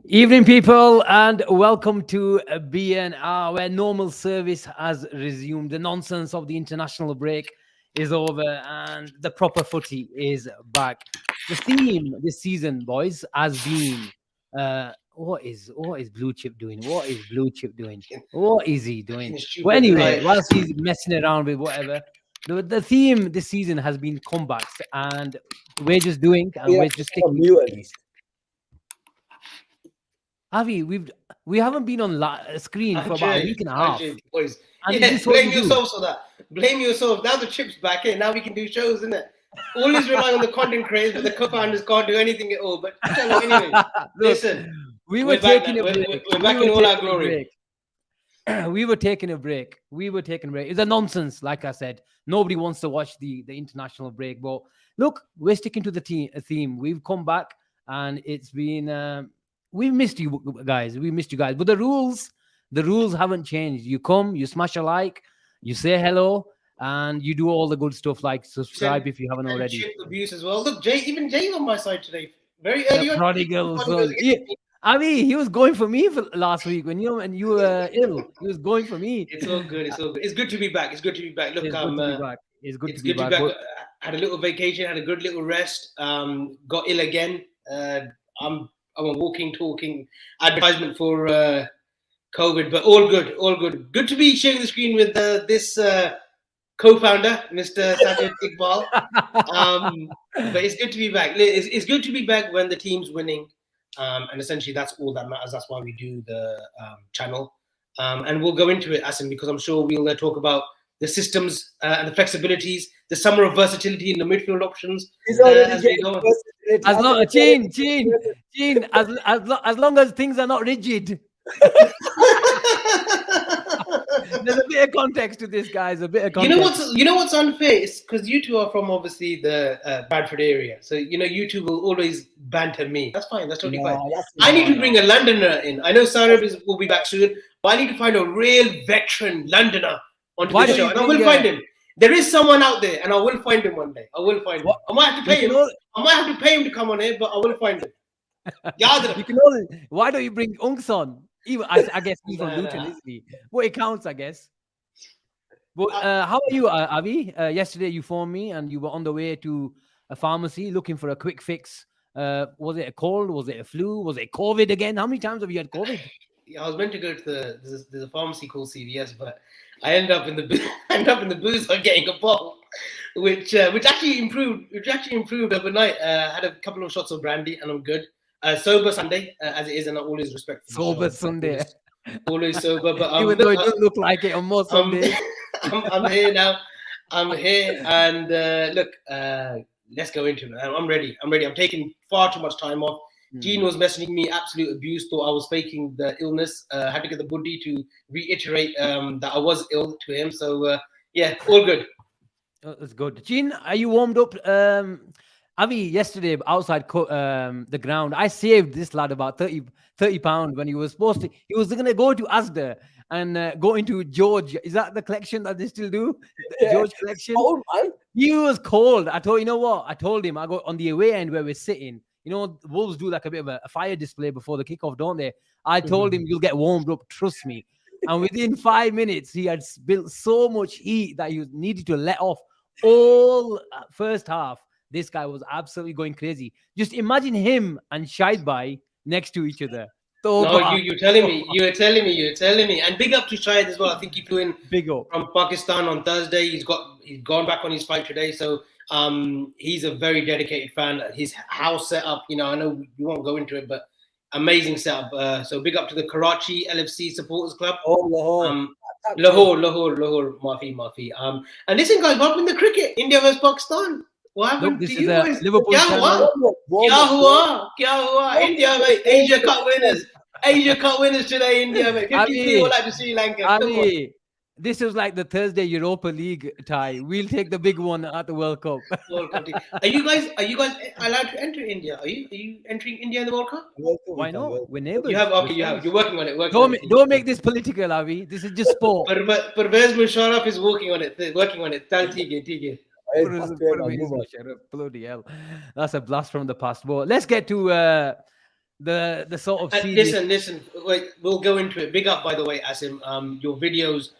Evening, people, and welcome to BNR, where normal service has resumed. The nonsense of the international break is over, and the proper footy is back. The theme this season, boys, has been what is Blue Chip doing? What is Blue Chip doing? What is he doing? Fucking Well, stupid anyway, guy. whilst he's messing around with whatever, the theme this season has been comebacks, and we're just doing, and We we're have to just put on sticking. mute at least. Avi, we haven't been on screen for about a week and a half. Boys. And Yeah, this is what blame we do. yourselves for that. Blame yourself. Now the chip's back in. Now we can do shows, isn't it? Always rely on the content creators, but the co-founders can't do anything at all. But anyway, Look, listen, we were we're back taking now. a break. We're back in all our glory. We were taking a break. It's a nonsense, like I said. Nobody wants to watch the international break. But look, we're sticking to the theme. We've come back, and it's been. We missed you guys. But the rules haven't changed. You come, you smash a like, you say hello, and you do all the good stuff like subscribe if you haven't And already. chip abuse as well. Look, even Jay's on my side today. Very early The on. prodigal son. I mean, he was going for me for last week when you were ill. He was going for me. It's all good. It's good to be back. Look, It's good to be back. It's good it's to be good to back. be back. Had a little vacation, had a good little rest. Got ill again. I'm a walking, talking advertisement for COVID, but all good. Good to be sharing the screen with this co-founder, Mr. Sajid Iqbal. But it's good to be back. It's good to be back when the team's winning, and essentially that's all that matters. That's why we do the channel, and we'll go into it, Asim, because I'm sure we'll talk about the systems and the flexibilities, the summer of versatility in the midfield options. He's already As we getting go on. frustrated. As long, Gene, as long as things are not rigid. There's a bit of context to this, guys. A bit of context. You know what's unfair? It's because you two are from obviously the Bradford area, so you two will always banter me. That's fine. That's totally fine. I need to bring a Londoner in. I know Sarib will be back soon, but I need to find a real veteran Londoner onto the show, and I will find him. There is someone out there, and I will find him one day. I will find him. I might have to pay him. I might have to pay him to come on here, but I will find him. You can why don't you bring Unks on? Even I guess he's from Luton, isn't he? Well, it counts, I guess. But how are you, Avi? Yesterday you phoned me and you were on the way to a pharmacy looking for a quick fix. Was it a cold? Was it a flu? Was it COVID again? How many times have you had COVID? I was meant to go to there's a pharmacy called CVS, but I ended up in the booth by getting a bottle, which actually improved overnight. Had a couple of shots of brandy and I'm good. Sober Sunday, as it is, and I always respect. Sober Sunday. Always sober, but even though it doesn't look like it on most Sundays. I'm here now. I'm here, and look, let's go into it. I'm ready. I'm taking far too much time off. Gene was messaging me absolute abuse, thought I was faking the illness. Had to get the buddy to reiterate that I was ill to him. So yeah, all good. That's good. Gene, are you warmed up? Avi, yesterday outside the ground, I saved this lad about 30 pounds when he was supposed to. He was going to go to Asda and go into George. Is that the collection that they still do? The George collection? Oh, man. He was cold. I told him, I go on the away end where we're sitting. You know, Wolves do like a bit of a fire display before the kickoff, don't they? I told him, you'll get warmed up, trust me. And within 5 minutes, he had built so much heat that he needed to let off all first half. This guy was absolutely going crazy. Just imagine him and Shahid next to each other. You're telling me. And big up to Shahid as well. I think he flew in from Pakistan on Thursday. He's gone back on his flight today. So he's a very dedicated fan. His house setup, I know you won't go into it, but amazing setup. So big up to the Karachi LFC Supporters Club. Oh, Lahore, Mafi. And listen, guys, what happened in the cricket? India versus Pakistan. What happened to you boys? Liverpool Kya hua? India, mate. Asia Cup winners today, India, mate. 53 all out to Sri Lanka. This is like the Thursday Europa League tie. We'll take the big one at the World Cup. Are you guys allowed to enter India? Are you entering India in the World Cup? Why not? We're neighbors. You're working on it. Don't make this political, Avi. This is just sport. Pervez Musharraf is working on it. Tal theek hai. Bloody hell. That's a blast from the past. Well, let's get to the sort of And serious. listen. Wait, we'll go into it. Big up, by the way, Asim. Your videos,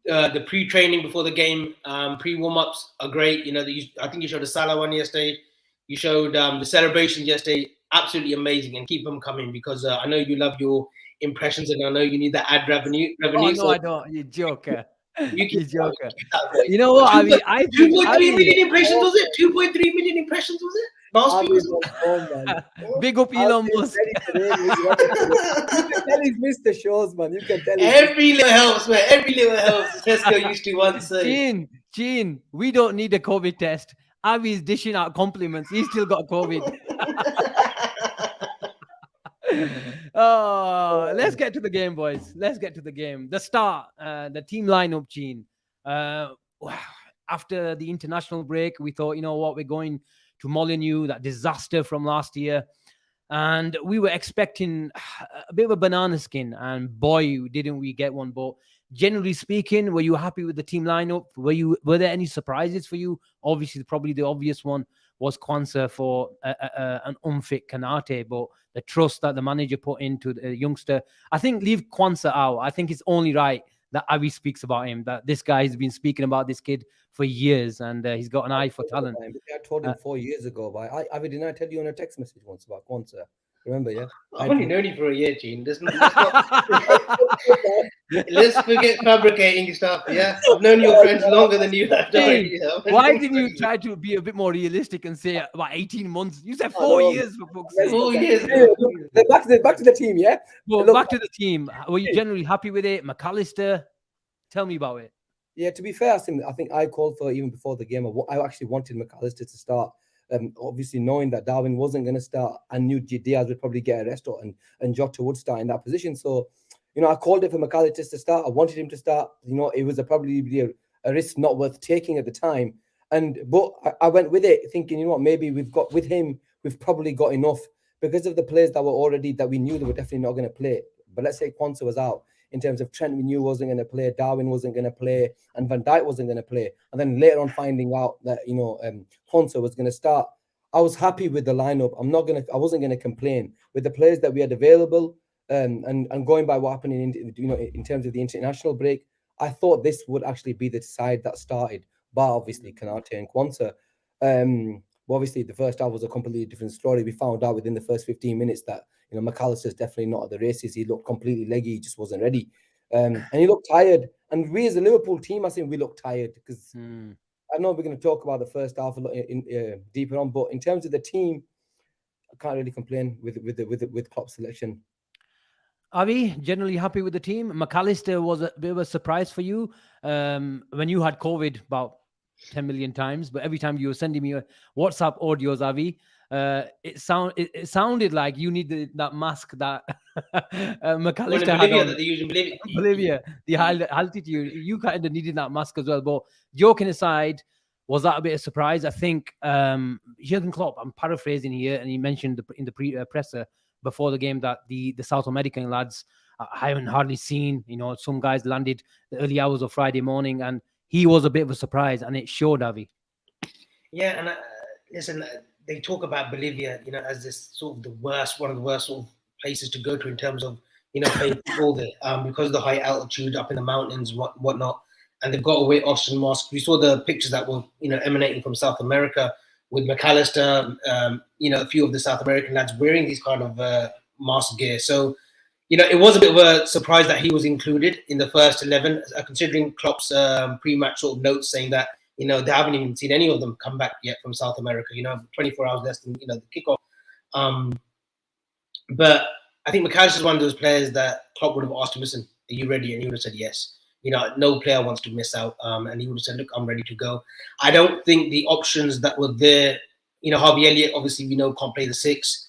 the pre-training before the game, pre-warm-ups are great. You know, I think you showed the Salah one yesterday. You showed the celebrations yesterday. Absolutely amazing, and keep them coming because I know you love your impressions, and I know you need that ad revenue. Oh no, So I don't. You joker. you keep You joker. keep that voice. You know what, Avi? I Two think point three Avi. million impressions was it? 2.3 million impressions was it? Last week Avi's was on form, man. Big up Elon Avi's Musk. ready today. He's ready today. You can tell he's missed the shows, man. You can tell he's Every little helps, man. Every little helps. Tesco used to once say. Gene, we don't need a COVID test. Avi's dishing out compliments. He's still got COVID. Oh, let's get to the game, boys. Let's get to the game. The start, the team lineup, Gene. Wow. After the international break, we thought, you know what, we're going to Molineux, that disaster from last year. And we were expecting a bit of a banana skin. And boy, didn't we get one. But generally speaking, were you happy with the team lineup? Were there any surprises for you? Obviously, probably the obvious one was Kwanzaa for an unfit Kanate, but the trust that the manager put into the youngster, I think leave Kwanzaa out. I think it's only right that Avi speaks about him, that this guy has been speaking about this kid for years, and he's got an eye for talent. I told him 4 years ago, but Avi, didn't I tell you on a text message once about Kwanzaa? Remember, yeah? I've only known you for a year, Gene. Let's forget fabricating stuff, yeah? I've known your friends longer than you have. Gene, why didn't you try to be a bit more realistic and say about 18 months? You said 4 years, for fuck's sake. 4 years. Back to the team, yeah? Well, Look, back to the team. Were you generally happy with it? McAllister, tell me about it. Yeah, to be fair, I think I called for, even before the game, I actually wanted McAllister to start. Obviously, knowing that Darwin wasn't going to start, I knew Diaz would probably get a rest, and Jota would start in that position. So, you know, I called it for McAllister to start. I wanted him to start. You know, it was probably a risk not worth taking at the time. But I went with it, thinking, you know what, maybe we've probably got enough because of the players that we knew they were definitely not going to play. But let's say Kwanzaa was out. In terms of Trent, we knew wasn't going to play, Darwin wasn't going to play, and Van Dijk wasn't going to play. And then later on, finding out that Kwanzaa was going to start, I was happy with the lineup. I wasn't going to complain with the players that we had available. And going by what happened in terms of the international break, I thought this would actually be the side that started, bar obviously Kanate and Kwanzaa. Obviously, the first half was a completely different story. We found out within the first 15 minutes that McAllister's definitely not at the races. He looked completely leggy. He just wasn't ready. And he looked tired. And we as a Liverpool team, I think we looked tired because I know we're going to talk about the first half a lot deeper on. But in terms of the team, I can't really complain with Klopp's selection. Avi, generally happy with the team. McAllister was a bit of a surprise for you when you had COVID about 10 million times, but every time you were sending me WhatsApp audios, Avi, it sounded like you needed that mask that McAllister had on. That they use in Bolivia, the high altitude. You kind of needed that mask as well. But joking aside, was that a bit of surprise? I think Jurgen Klopp, I'm paraphrasing here, and he mentioned in the presser before the game that the South American lads, I haven't hardly seen, some guys landed the early hours of Friday morning, and he was a bit of a surprise, and it showed, Avi. Yeah, and listen, they talk about Bolivia, as this sort of one of the worst sort of places to go to in terms of, playing football there, because of the high altitude up in the mountains, whatnot. And they've got away Austin Mosque. We saw the pictures that were, emanating from South America with McAllister, a few of the South American lads wearing these kind of mask gear. So, it was a bit of a surprise that he was included in the first 11, considering Klopp's pre-match sort of notes saying that, they haven't even seen any of them come back yet from South America, 24 hours less than, the kickoff. But I think McAllister is one of those players that Klopp would have asked him, listen, are you ready? And he would have said yes. No player wants to miss out. And he would have said, look, I'm ready to go. I don't think the options that were there, Harvey Elliott, obviously, we know can't play the 6.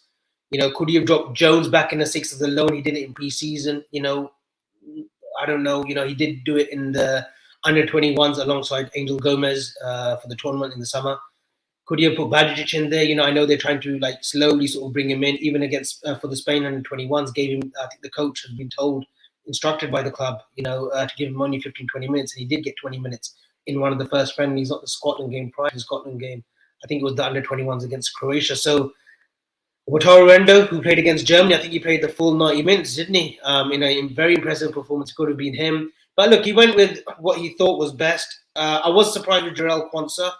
Could he have dropped Jones back in the 6 as a loan? He did it in pre-season. I don't know. He did do it in the under-21s alongside Angel Gomez for the tournament in the summer. Could he have put Bajicic in there? I know they're trying to slowly sort of bring him in, even against for the Spain under-21s. Gave him, I think the coach has been instructed by the club, to give him only 15, 20 minutes. And he did get 20 minutes in one of the first friendlies, not the Scotland game, prior to the Scotland game. I think it was the under-21s against Croatia. So, Wataru Endo, who played against Germany, I think he played the full 90 minutes, didn't he? In a very impressive performance, could have been him. But look, he went with what he thought was best. I was surprised with Jarell Quansah.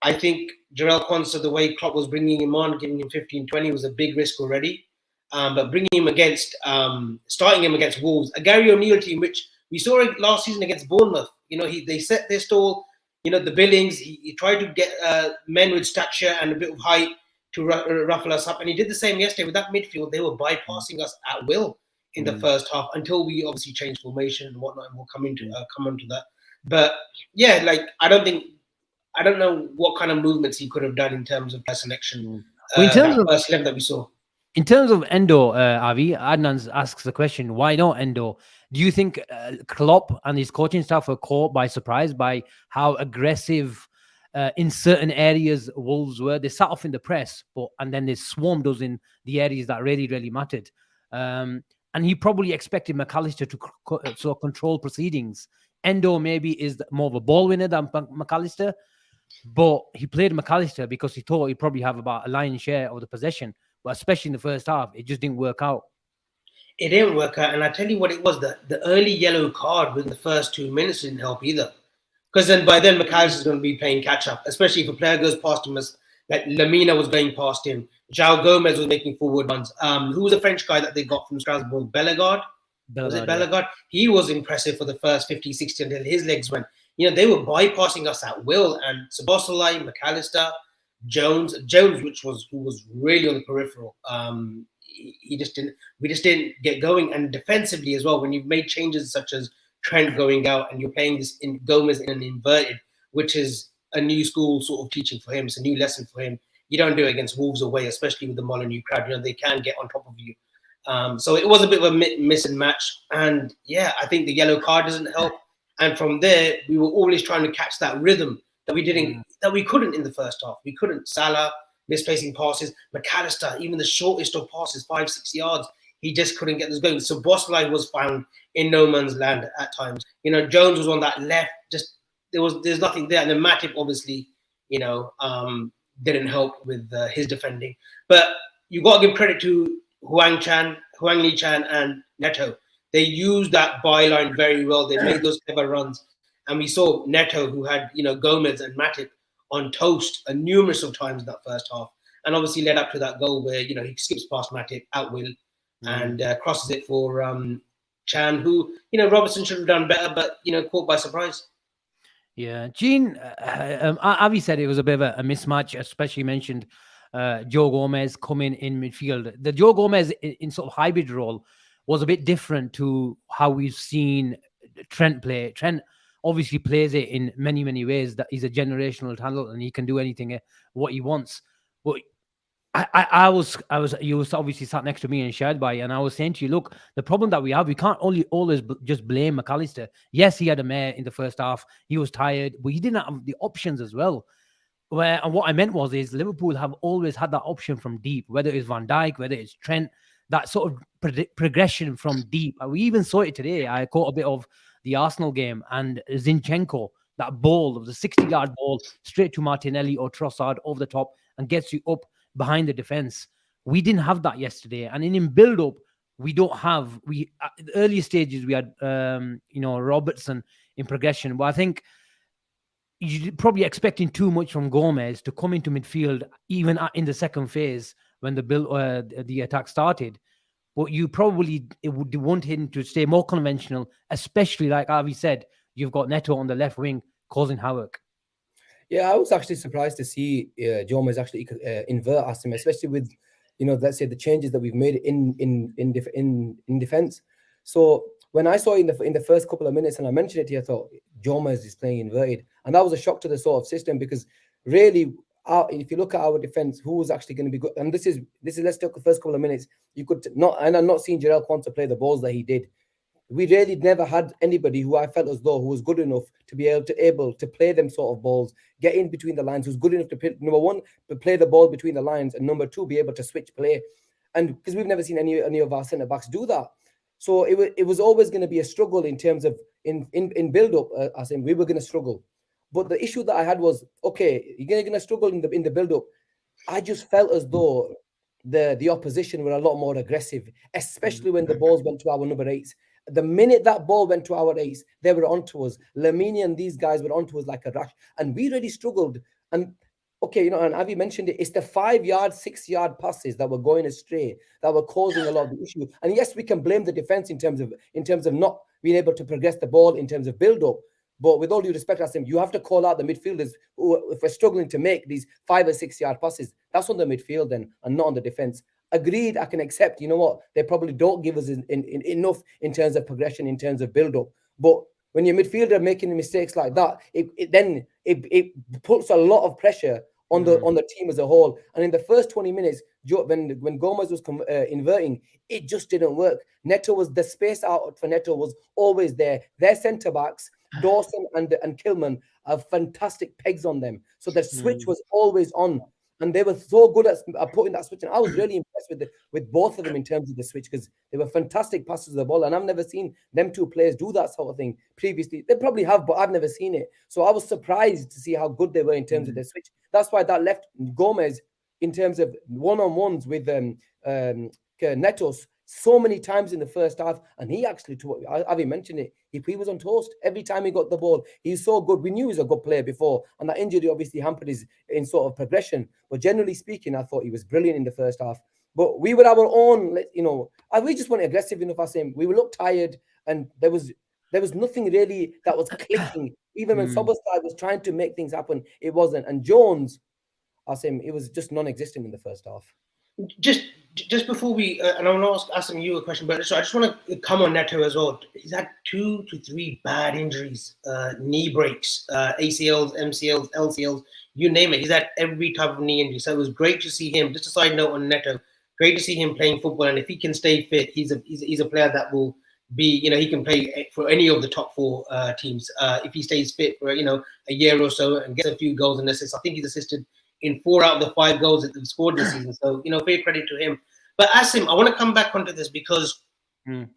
I think Jarell Quansah, the way Klopp was bringing him on, giving him 15-20 was a big risk already. But bringing him starting him against Wolves, a Gary O'Neill team, which we saw it last season against Bournemouth. They set their stall, the Billings. He tried to get men with stature and a bit of height to ruffle us up. And he did the same yesterday with that midfield. They were bypassing us at will in the first half until we obviously changed formation and whatnot. And we'll come onto that. But yeah, I don't know what kind of movements he could have done in terms of player selection. In terms of first 11 that we saw. In terms of Endo, Avi, Adnan asks the question, why not Endo? Do you think Klopp and his coaching staff were caught by surprise by how aggressive in certain areas Wolves were? They sat off in the press, and then they swarmed us in the areas that really, really mattered. And he probably expected McAllister to control proceedings. Endo maybe is more of a ball winner than McAllister, but he played McAllister because he thought he'd probably have about a lion's share of the possession. But especially in the first half, it just didn't work out. It didn't work out. And I tell you what it was, the early yellow card within the first 2 minutes didn't help either. Because by then McAllister's going to be playing catch-up, especially if a player goes past him, like Lamina was going past him. João Gomez was making forward runs. Who was the French guy that they got from Strasbourg? Bellegarde? Was it Bellegarde? Yeah. He was impressive for the first 50, 60 until his legs went. They were bypassing us at will. And Szoboszlai, McAllister, Jones, who was really on the peripheral. We just didn't get going. And defensively as well, when you've made changes such as Trent going out and you're playing this in Gomez in an inverted, which is a new school sort of teaching for him. It's a new lesson for him. You don't do it against Wolves away, especially with the Molineux crowd. They can get on top of you. So it was a bit of a miss and match. And yeah, I think the yellow card doesn't help. And from there, we were always trying to catch that rhythm that we couldn't in the first half. We couldn't. Salah misplacing passes, McAllister, even the shortest of passes, 5-6 yards, he just couldn't get this going. So Szoboszlai was found in no man's land at times. Jones was on that left. Just there's nothing there, and then Matip obviously, didn't help with his defending. But you got to give credit to Huang Lee Chan, and Neto. They used that byline very well. They made those clever runs. And we saw Neto, who had, Gomez and Matip on toast numerous of times in that first half. And obviously led up to that goal where, he skips past Matip at will and crosses it for Chan, who, Robertson should have done better, but, caught by surprise. Yeah. Gene, Avi said it was a bit of a mismatch, especially mentioned Joe Gomez coming in midfield. The Joe Gomez in sort of hybrid role was a bit different to how we've seen Trent play. Trent obviously plays it in many, many ways. That he's a generational talent and he can do anything what he wants. But you was obviously sat next to me and shared by, and I was saying to you, look, the problem that we have, we can't always just blame McAllister. Yes, he had a mare in the first half. He was tired, but he didn't have the options as well. And what I meant was Liverpool have always had that option from deep, whether it's Van Dijk, whether it's Trent, that sort of progression from deep. We even saw it today. I caught a bit of the Arsenal game, and Zinchenko, that ball of the 60-yard ball straight to Martinelli or Trossard over the top and gets you up behind the defense. We didn't have that yesterday. And in build-up, we don't have. At the earlier stages, we had Robertson in progression. But I think you're probably expecting too much from Gomez to come into midfield, even in the second phase when the attack started. But you probably would want him to stay more conventional, especially like Avi said, you've got Neto on the left wing causing havoc. Yeah, I was actually surprised to see Gomez actually invert Asim, especially with, let's say the changes that we've made in defense. So when I saw it in the first couple of minutes and I mentioned it here, I thought Gomez is playing inverted, and that was a shock to the sort of system, because really, if you look at our defense, who was actually going to be good, and this is let's take the first couple of minutes. You could not, and I'm not seeing Jarell Quansah play the balls that he did. We really never had anybody who I felt as though who was good enough to be able to play them sort of balls, get in between the lines, who's good enough to play, number one, to play the ball between the lines, and number two, be able to switch play. And because we've never seen any of our centre backs do that, so it was always going to be a struggle in terms of in build up. As in, we were going to struggle. But the issue that I had was, okay, you're going to struggle in the build up. I just felt as though the opposition were a lot more aggressive, especially when the balls went to our number 8s. The minute that ball went to our 8s, they were onto us. Lamine and these guys were onto us like a rush, and we really struggled. And okay, and Avi mentioned it, it's the 5-yard, 6-yard passes that were going astray that were causing a lot of the issue. And yes, we can blame the defense in terms of not being able to progress the ball in terms of build up. But with all due respect, Asim, you have to call out the midfielders who, if we're struggling to make these 5 or 6-yard passes, that's on the midfield then, and not on the defense. Agreed, I can accept, you know what, they probably don't give us enough in terms of progression, in terms of build-up. But when your midfielder making mistakes like that, it puts a lot of pressure on the team as a whole. And in the first 20 minutes, when Gomez was inverting, it just didn't work. The space out for Neto was always there. Their centre-backs, Dawson and Kilman, have fantastic pegs on them. So the switch was always on. And they were so good at putting that switch. And I was really impressed with both of them in terms of the switch, because they were fantastic passes of the ball. And I've never seen them two players do that sort of thing previously. They probably have, but I've never seen it. So I was surprised to see how good they were in terms of their switch. That's why that left Gomez in terms of one-on-ones with Netos so many times in the first half. And he actually, Avi mentioned it, he was on toast every time he got the ball. He's so good. We knew he was a good player before, and that injury obviously hampered his in sort of progression. But generally speaking, I thought he was brilliant in the first half. But we were our own, we just weren't aggressive enough. I say we looked tired, and there was nothing really that was clicking. Even when Soboslai was trying to make things happen, it wasn't. And Jones, I say it was just non-existent in the first half. Just before we, and I want to ask you a question, but so I just want to come on Neto as well. He's had 2 to 3 bad injuries, knee breaks, ACLs, MCLs, LCLs, you name it. He's had every type of knee injury. So it was great to see him. Just a side note on Neto, great to see him playing football. And if he can stay fit, he's a player that will be, he can play for any of the top 4 teams. If he stays fit for, a year or so and gets a few goals and assists. I think he's assisted in 4 out of the 5 goals that they've scored this season. So, fair credit to him. But Asim, I want to come back onto this because do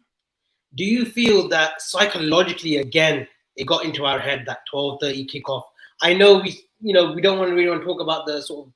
you feel that psychologically, again, it got into our head, that 12:30 kickoff? I know we don't really want to talk about the sort of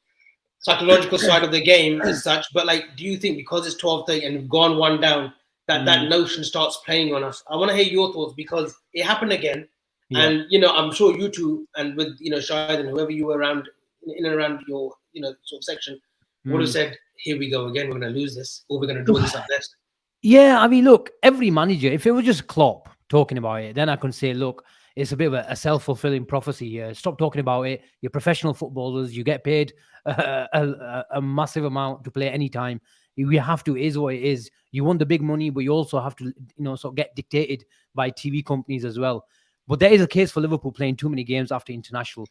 psychological side of the game as such, but do you think because it's 12:30 and we've gone 1 down, that notion starts playing on us? I want to hear your thoughts because it happened again. Yeah. And, I'm sure you two and with, Shahid and whoever you were around, in and around your, sort of section, would have said, here we go again, we're going to lose this, or we're going to draw this at best. Yeah, I mean, look, every manager, if it was just Klopp talking about it, then I can say, look, it's a bit of a self-fulfilling prophecy here. Stop talking about it. You're professional footballers. You get paid a massive amount to play anytime. We have to, it is what it is. You want the big money, but you also have to, sort of get dictated by TV companies as well. But there is a case for Liverpool playing too many games after international,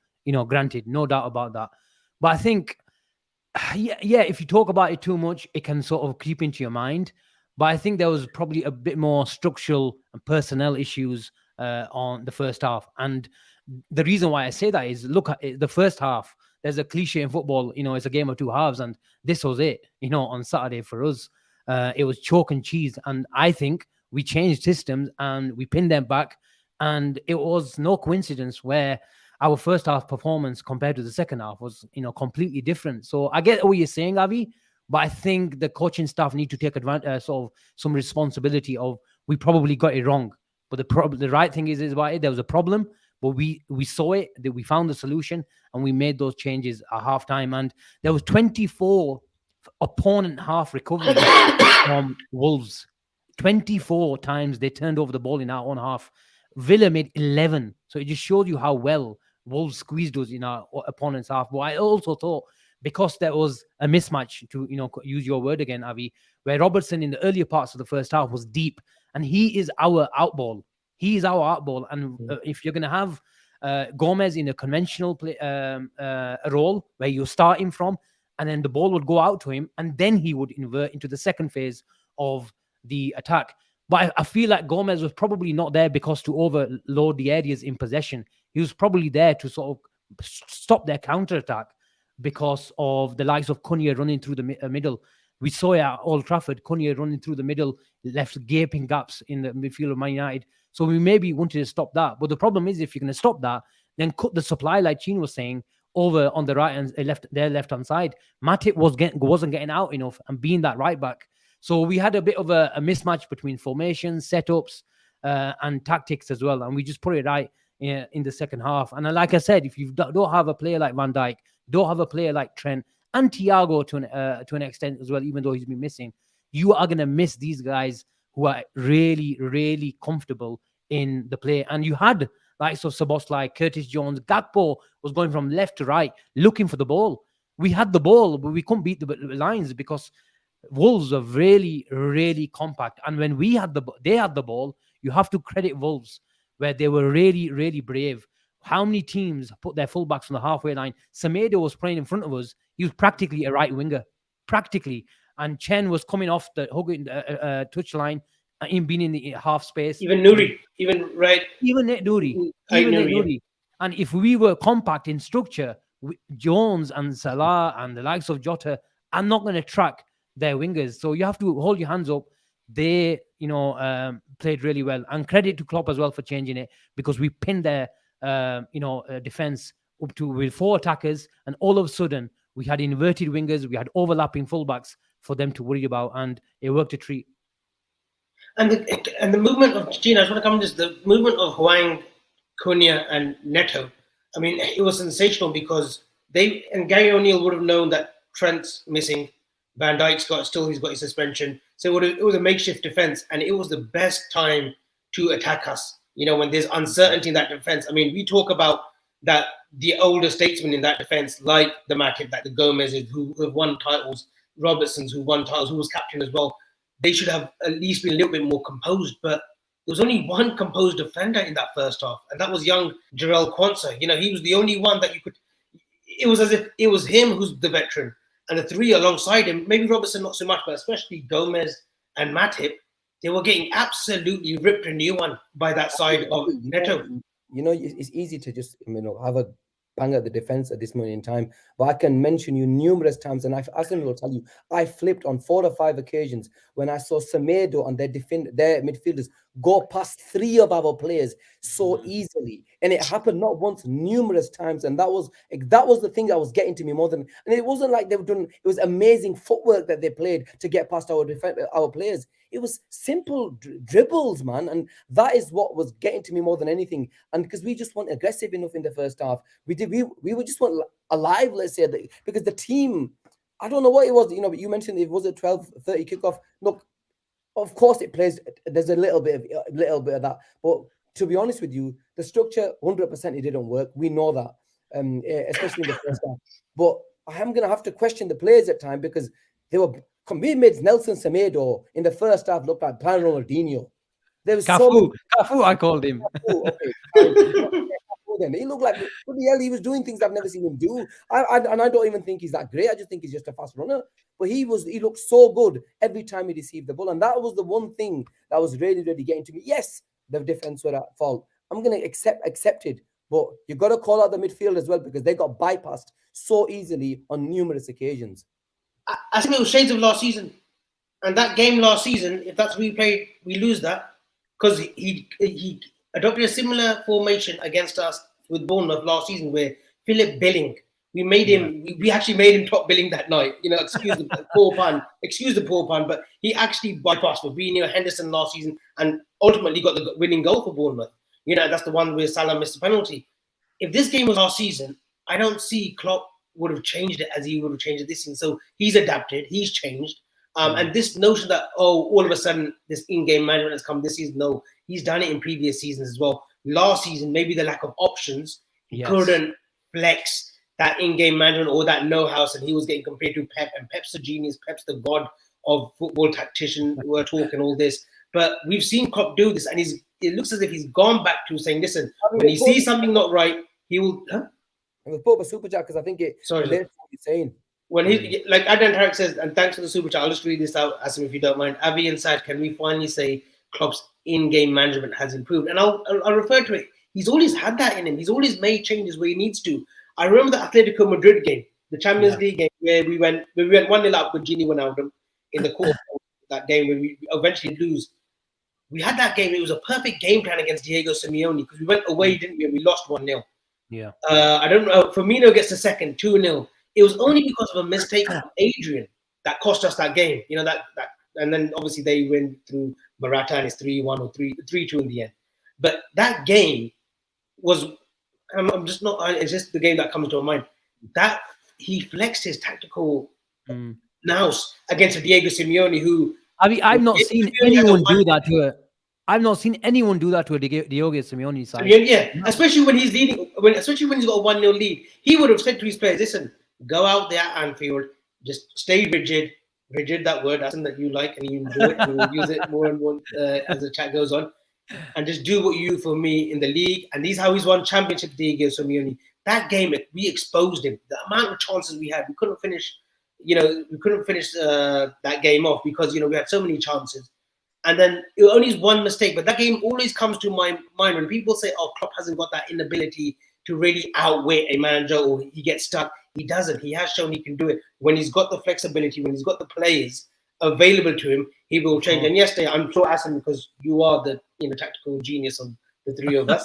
granted, no doubt about that. But I think, yeah, if you talk about it too much, it can sort of creep into your mind. But I think there was probably a bit more structural and personnel issues on the first half. And the reason why I say that is, look at the first half. There's a cliche in football, it's a game of 2 halves. And this was it, on Saturday for us. It was chalk and cheese. And I think we changed systems and we pinned them back. And it was no coincidence where our first half performance compared to the second half was, completely different. So I get what you're saying, Avi, but I think the coaching staff need to take advantage, sort of some responsibility of, we probably got it wrong. But the right thing is about it, there was a problem, but we saw it, that we found the solution, and we made those changes at halftime. And there was 24 opponent half recovery from Wolves. 24 times they turned over the ball in our own half. Villa made 11. So it just showed you how well Wolves squeezed us in our opponent's half. But I also thought, because there was a mismatch, to use your word again, Avi, where Robertson in the earlier parts of the first half was deep, and he is our outball. He is our outball. And if you're going to have Gomez in a conventional play, role where you start him from, and then the ball would go out to him, and then he would invert into the second phase of the attack. But I feel like Gomez was probably not there because to overload the areas in possession. He was probably there to sort of stop their counter-attack because of the likes of Cunha running through the middle. We saw it at Old Trafford, Cunha running through the middle, left gaping gaps in the midfield of Man United. So we maybe wanted to stop that. But the problem is, if you're going to stop that, then cut the supply, like Chin was saying, over on the right and their left hand side. Matip wasn't getting out enough and being that right back. So we had a bit of a mismatch between formations, setups, and tactics as well, and we just put it right in the second half. And like I said, if you don't have a player like Van Dijk, don't have a player like Trent and Thiago to an extent as well, even though he's been missing, you are going to miss these guys who are really, really comfortable in the play. And you had likes of Szoboszlai, Curtis Jones, Gakpo was going from left to right looking for the ball. We had the ball, but we couldn't beat the lines because Wolves are really, really compact. And when they had the ball, you have to credit Wolves, where they were really, really brave. How many teams put their fullbacks on the halfway line? Semedo was playing in front of us. He was practically a right winger, practically. And Chen was coming off the touchline, in being in the half space. Even Nouri, even Net Nouri. And if we were compact in structure, Jones and Salah and the likes of Jota are not going to track their wingers. So you have to hold your hands up. They, played really well. And credit to Klopp as well for changing it, because we pinned their, defense up to with 4 attackers, and all of a sudden we had inverted wingers, we had overlapping fullbacks for them to worry about, and it worked a treat. And the movement of Gina, I just want to come to this, the movement of Hwang, Cunha, and Neto. I mean, it was sensational because Gary O'Neill would have known that Trent's missing, Van Dijk's he's got his suspension, so it was a makeshift defense, and it was the best time to attack us. When there's uncertainty in that defense. I mean, we talk about that the older statesmen in that defense, like the Matip, like the Gomez's, who have won titles, Robertson's, who won titles, who was captain as well. They should have at least been a little bit more composed, but there was only one composed defender in that first half, and that was young Jarell Quansah. He was the only one that you could. It was as if it was him who's the veteran, and the 3 alongside him, maybe Robertson not so much, but especially Gomez and Matip, they were getting absolutely ripped a new one by that side of Neto. It's easy to just have a bang at the defense at this moment in time, but I can mention you numerous times, and Asim will tell you, I flipped on 4 or 5 occasions when I saw Semedo and their midfielders go past 3 of our players so easily, and it happened not once, numerous times, and that was the thing that was getting to me more than. And it wasn't like they were doing. It was amazing footwork that they played to get past our players. It was simple dribbles, man, and that is what was getting to me more than anything. And because we just weren't aggressive enough in the first half, we were just weren't alive. Let's say that, because the team, I don't know what it was. But you mentioned it was a 12:30 kickoff. Look, of course it plays. There's a little bit of that, but to be honest with you, the structure 100% it didn't work. We know that, especially in the first half. But I am gonna have to question the players at time, because we made Nelson Semedo in the first half look like Plan Ronaldinho. There was Cafu, I called him. He looked like, what the hell, he was doing things I've never seen him do. And I don't even think he's that great. I just think he's just a fast runner. But he looked so good every time he received the ball. And that was the one thing that was really, really getting to me. Yes, the defense were at fault. I'm going to accept it. But you got to call out the midfield as well, because they got bypassed so easily on numerous occasions. I think it was shades of last season. And that game last season, if that's what we played, we lose that. Because he adopted a similar formation against us with Bournemouth last season, where Philip Billing, we actually made him top billing that night. Excuse the poor pun, but he actually bypassed Fabinho, Henderson last season, and ultimately got the winning goal for Bournemouth. That's the one where Salah missed the penalty. If this game was last season, I don't see Klopp would have changed it as he would have changed it this season. So he's adapted, he's changed. And this notion that, all of a sudden this in-game management has come this season, no, he's done it in previous seasons as well. Last season, maybe the lack of options, he couldn't flex that in-game management or that know-how, and he was getting compared to Pep, and Pep's the genius, Pep's the god of football tactician. We're talking all this, but we've seen Klopp do this, and it looks as if he's gone back to saying, listen, when he sees something not right, he will. Huh? And we'll put up a super chat, because I think what he's saying. When he, like Adnan Tarek says, and thanks for the super chat, I'll just read this out, Asim, if you don't mind. Avi inside, can we finally say Klopp's in-game management has improved? And I'll refer to it. He's always had that in him. He's always made changes where he needs to. I remember the Atletico Madrid game, the Champions League game, where we went 1-0 up with Gini Wijnaldum in the court. That game where we eventually lose. We had that game. It was a perfect game plan against Diego Simeone, because we went away, didn't we? And we lost 1-0. Yeah. I don't know. Firmino gets the second, 2-0. It was only because of a mistake from Adrian that cost us that game. You know, that and then obviously they win through Morata and it's 3-1 or 3-2 in the end. But that game was, I'm just not, it's just the game that comes to my mind. That he flexed his tactical nous against a Diego Simeone who. I mean, I've not Diego seen Simeone has a anyone do that to a. I've not seen anyone do that to a Diogo Simeone side. Yeah, especially when he's leading, especially when he's got a 1-0 lead, he would have said to his players, "Listen, go out there at Anfield, just stay rigid, that word, that's something that you like and you enjoy it, and we'll use it more and more as the chat goes on, and just do what you do for me in the league." And this is how he's won championship. Diego Simeone. That game, we exposed him. The amount of chances we had, we couldn't finish. That game off because we had so many chances. And then it only is one mistake, but that game always comes to my mind when people say, "Oh, Klopp hasn't got that inability to really outwit a manager, or he gets stuck." He doesn't. He has shown he can do it when he's got the flexibility, when he's got the players available to him. He will change. And yesterday, I'm sure, Asim, because you are the tactical genius of the three of us.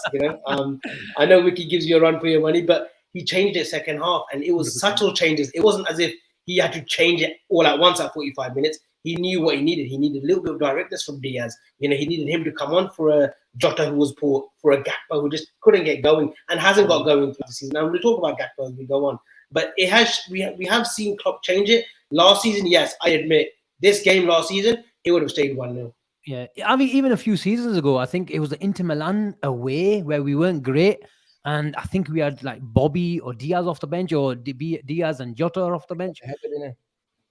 I know Wiki gives you a run for your money, but he changed it second half, and it was subtle changes. It wasn't as if he had to change it all at once at 45 minutes. He knew what he needed. He needed a little bit of directness from Diaz. He needed him to come on for a Jota who was poor, for a Gakpo who just couldn't get going and hasn't got going through the season. Now we'll talk about Gakpo as we go on. But we have seen Klopp change it. Last season, yes, I admit, this game last season, it would have stayed 1-0. Yeah, I mean, even a few seasons ago, I think it was the Inter Milan away where we weren't great. And I think we had like Bobby or Diaz off the bench, or Diaz and Jota off the bench.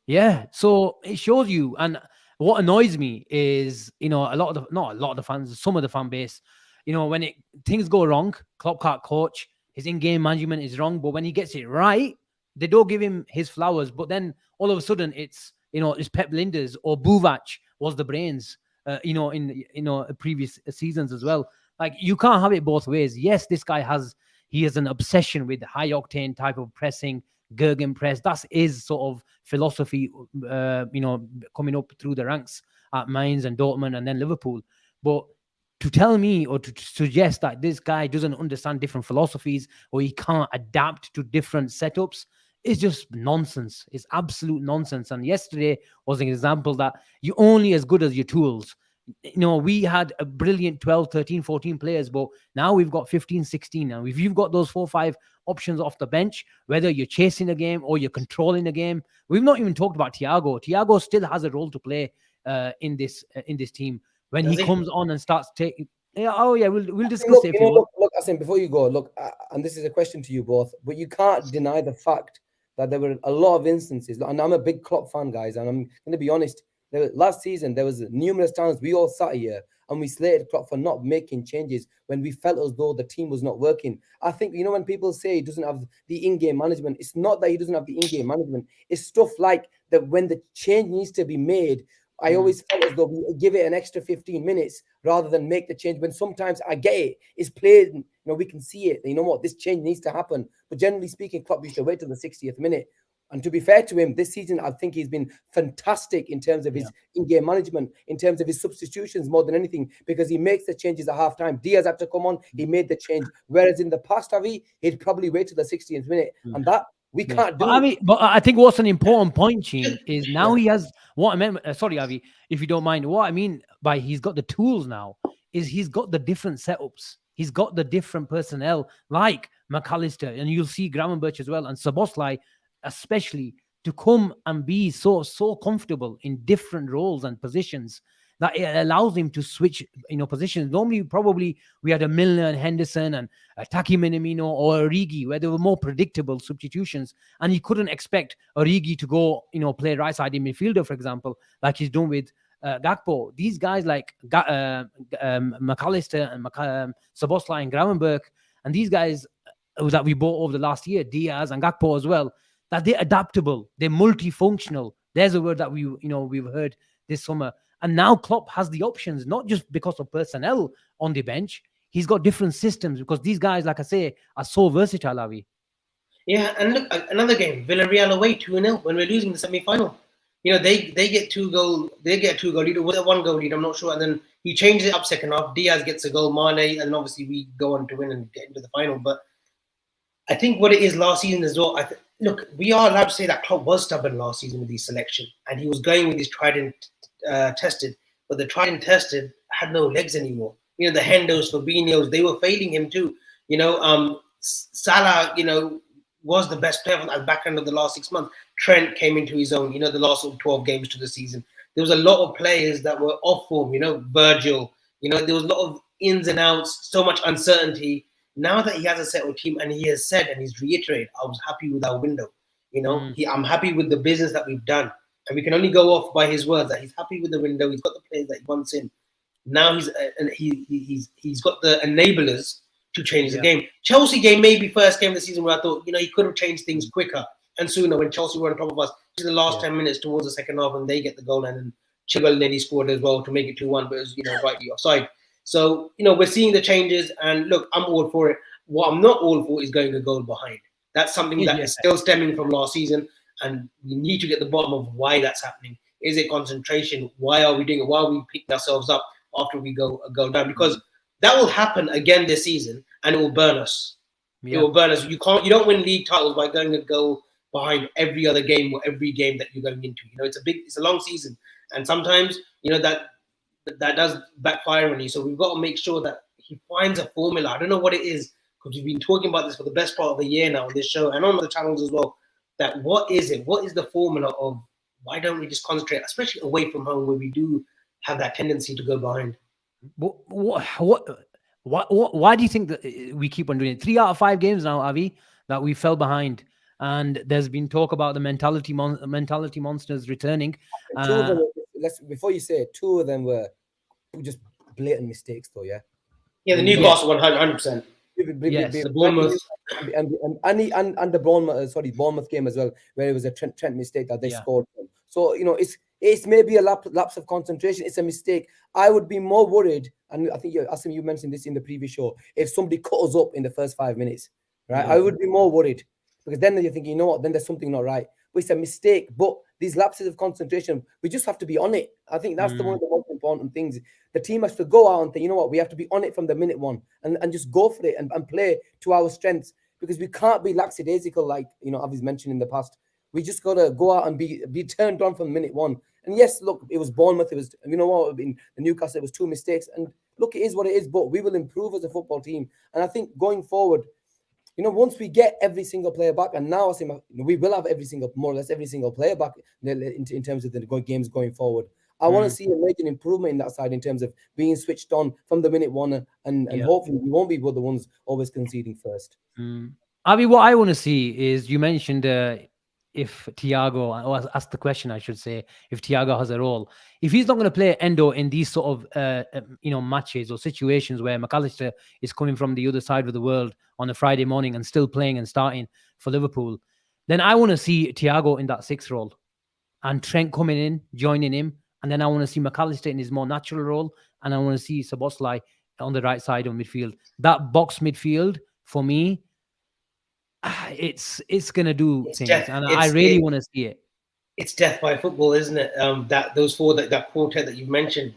Yeah, so it shows you. And what annoys me is, not a lot of the fans, some of the fan base, when things go wrong, Klopp can't coach, his in-game management is wrong, but when he gets it right, they don't give him his flowers. But then all of a sudden it's Pep Linders or Buvac was the brains, in previous seasons as well. Like, you can't have it both ways. Yes, this guy has an obsession with high octane type of pressing, Gegenpress. That's his sort of philosophy, coming up through the ranks at Mainz and Dortmund and then Liverpool. But to tell me or to suggest that this guy doesn't understand different philosophies or he can't adapt to different setups is just nonsense. It's absolute nonsense. And yesterday was an example that you're only as good as your tools. We had a brilliant 12, 13, 14 players, but now we've got 15, 16. Now, if you've got those 4 or 5 options off the bench, whether you're chasing a game or you're controlling a game, we've not even talked about Thiago. Thiago still has a role to play in this team. When he comes on and starts taking, we'll discuss it. Look, Asim, before you go, and this is a question to you both, but you can't deny the fact that there were a lot of instances, and I'm a big Klopp fan, guys, and I'm going to be honest. Last season, there was numerous times we all sat here and we slated Klopp for not making changes when we felt as though the team was not working. I think, when people say he doesn't have the in-game management, it's not that he doesn't have the in-game management. It's stuff like that when the change needs to be made, I always felt as though we give it an extra 15 minutes rather than make the change. When sometimes I get it, it's played, we can see it. You know what, this change needs to happen. But generally speaking, Klopp used to wait till the 60th minute. And to be fair to him, this season, I think he's been fantastic in terms of his in-game management, in terms of his substitutions more than anything, because he makes the changes at half-time. Diaz had to come on, he made the change. Whereas in the past, Avi, he'd probably wait till the 60th minute. And that, we can't do it. But I think what's an important point, Sheen, is now he has, what I meant, sorry, Avi, if you don't mind, what I mean by he's got the tools now, is he's got the different setups. He's got the different personnel, like McAllister, and you'll see Gravenberch as well, and Szoboszlai, especially, to come and be so comfortable in different roles and positions that it allows him to switch, positions. Normally, probably we had a Milner and Henderson and a Taki Minamino or Origi, where they were more predictable substitutions, and he couldn't expect Origi to go, play right side in midfielder, for example, like he's done with Gakpo. These guys like McAllister and Szoboszlai and Gravenberch, and these guys that we bought over the last year, Diaz and Gakpo as well, that they're adaptable, they're multifunctional. There's a word that we've heard this summer. And now Klopp has the options, not just because of personnel on the bench. He's got different systems because these guys, like I say, are so versatile, Avi. Yeah, and look, another game, Villarreal away 2-0 when we're losing the semi-final. They get 2 goal lead. Was it 1 goal lead? I'm not sure. And then he changes it up second half. Diaz gets a goal, Mane, and obviously we go on to win and get into the final. But I think what it is last season as well. Look, we are allowed to say that Klopp was stubborn last season with his selection, and he was going with his tried and tested. But the tried and tested had no legs anymore. You know, the Hendos, Fabinho's, they were failing him too. You know, Salah, you know, was the best player at the back end of the last 6 months. Trent came into his own. You know, the last 12 games to the season, there was a lot of players that were off form. You know, Virgil. You know, there was a lot of ins and outs, so much uncertainty. Now that he has a settled team, and he has said and he's reiterated, I was happy with our window. You know, I'm happy with the business that we've done. And we can only go off by his words that he's happy with the window. He's got the players that he wants in. Now he's got the enablers to change the game. Chelsea game, maybe first game of the season where I thought, you know, he could have changed things quicker and sooner when Chelsea were on top of us. The last 10 minutes towards the second half, and they get the goal, and then Chilwell nearly scored as well to make it 2-1, but it was, you know, rightly offside. So, you know, we're seeing the changes, and look, I'm all for it. What I'm not all for is going a goal behind. That's something that is still stemming from last season, and we need to get the bottom of why that's happening. Is it concentration? Why are we doing it? Why are we picking ourselves up after we go down? Because that will happen again this season, and it will burn us. It will burn us. You don't win league titles by going a goal behind every other game or every game that you're going into. You know, it's a long season, and sometimes, you know, that does backfire on you. So we've got to make sure that he finds a formula. I don't know what it is, because we've been talking about this for the best part of the year now on this show and on the channels as well. That what is it? What is the formula of why don't we just concentrate, especially away from home where we do have that tendency to go behind? Why do you think that we keep on doing it? 3 out of 5 games now, Avi, that we fell behind, and there's been talk about the mentality monsters returning. Before you say it, 2 of them were just blatant mistakes, though. Yeah, the Newcastle 100%. Yes, the Bournemouth and the Bournemouth game as well, where it was a Trent mistake that they scored from. So, you know, it's maybe a lapse of concentration. It's a mistake. I would be more worried, and I think Asim, you mentioned this in the previous show, if somebody cut us up in the first 5 minutes, right? I would be more worried, because then you're thinking, you know what, then there's something not right. But it's a mistake. But these lapses of concentration, we just have to be on it. I think that's one of the most important things. The team has to go out and think, you know what, we have to be on it from the minute one and just go for it and play to our strengths, because we can't be lackadaisical, like, you know, Avi's mentioned in the past. We just got to go out and be turned on from minute one. And yes, look, it was Bournemouth. It was, you know what, in the Newcastle, it was 2 mistakes. And look, it is what it is, but we will improve as a football team. And I think going forward, you know, once we get every single player back, and now we will have more or less every single player back in terms of the games going forward. I want to see a major improvement in that side in terms of being switched on from the minute one, and hopefully we won't be the ones always conceding first. Avi, what I want to see is, you mentioned if Thiago, or ask the question, I should say, if Thiago has a role. If he's not going to play Endo in these sort of matches or situations where McAllister is coming from the other side of the world on a Friday morning and still playing and starting for Liverpool, then I want to see Thiago in that 6th role and Trent coming in, joining him. And then I want to see McAllister in his more natural role, and I want to see Szoboszlai on the right side of midfield. That box midfield, for me, it's going to do things, and I really want to see it. It's death by football, isn't it? That quartet that you've mentioned,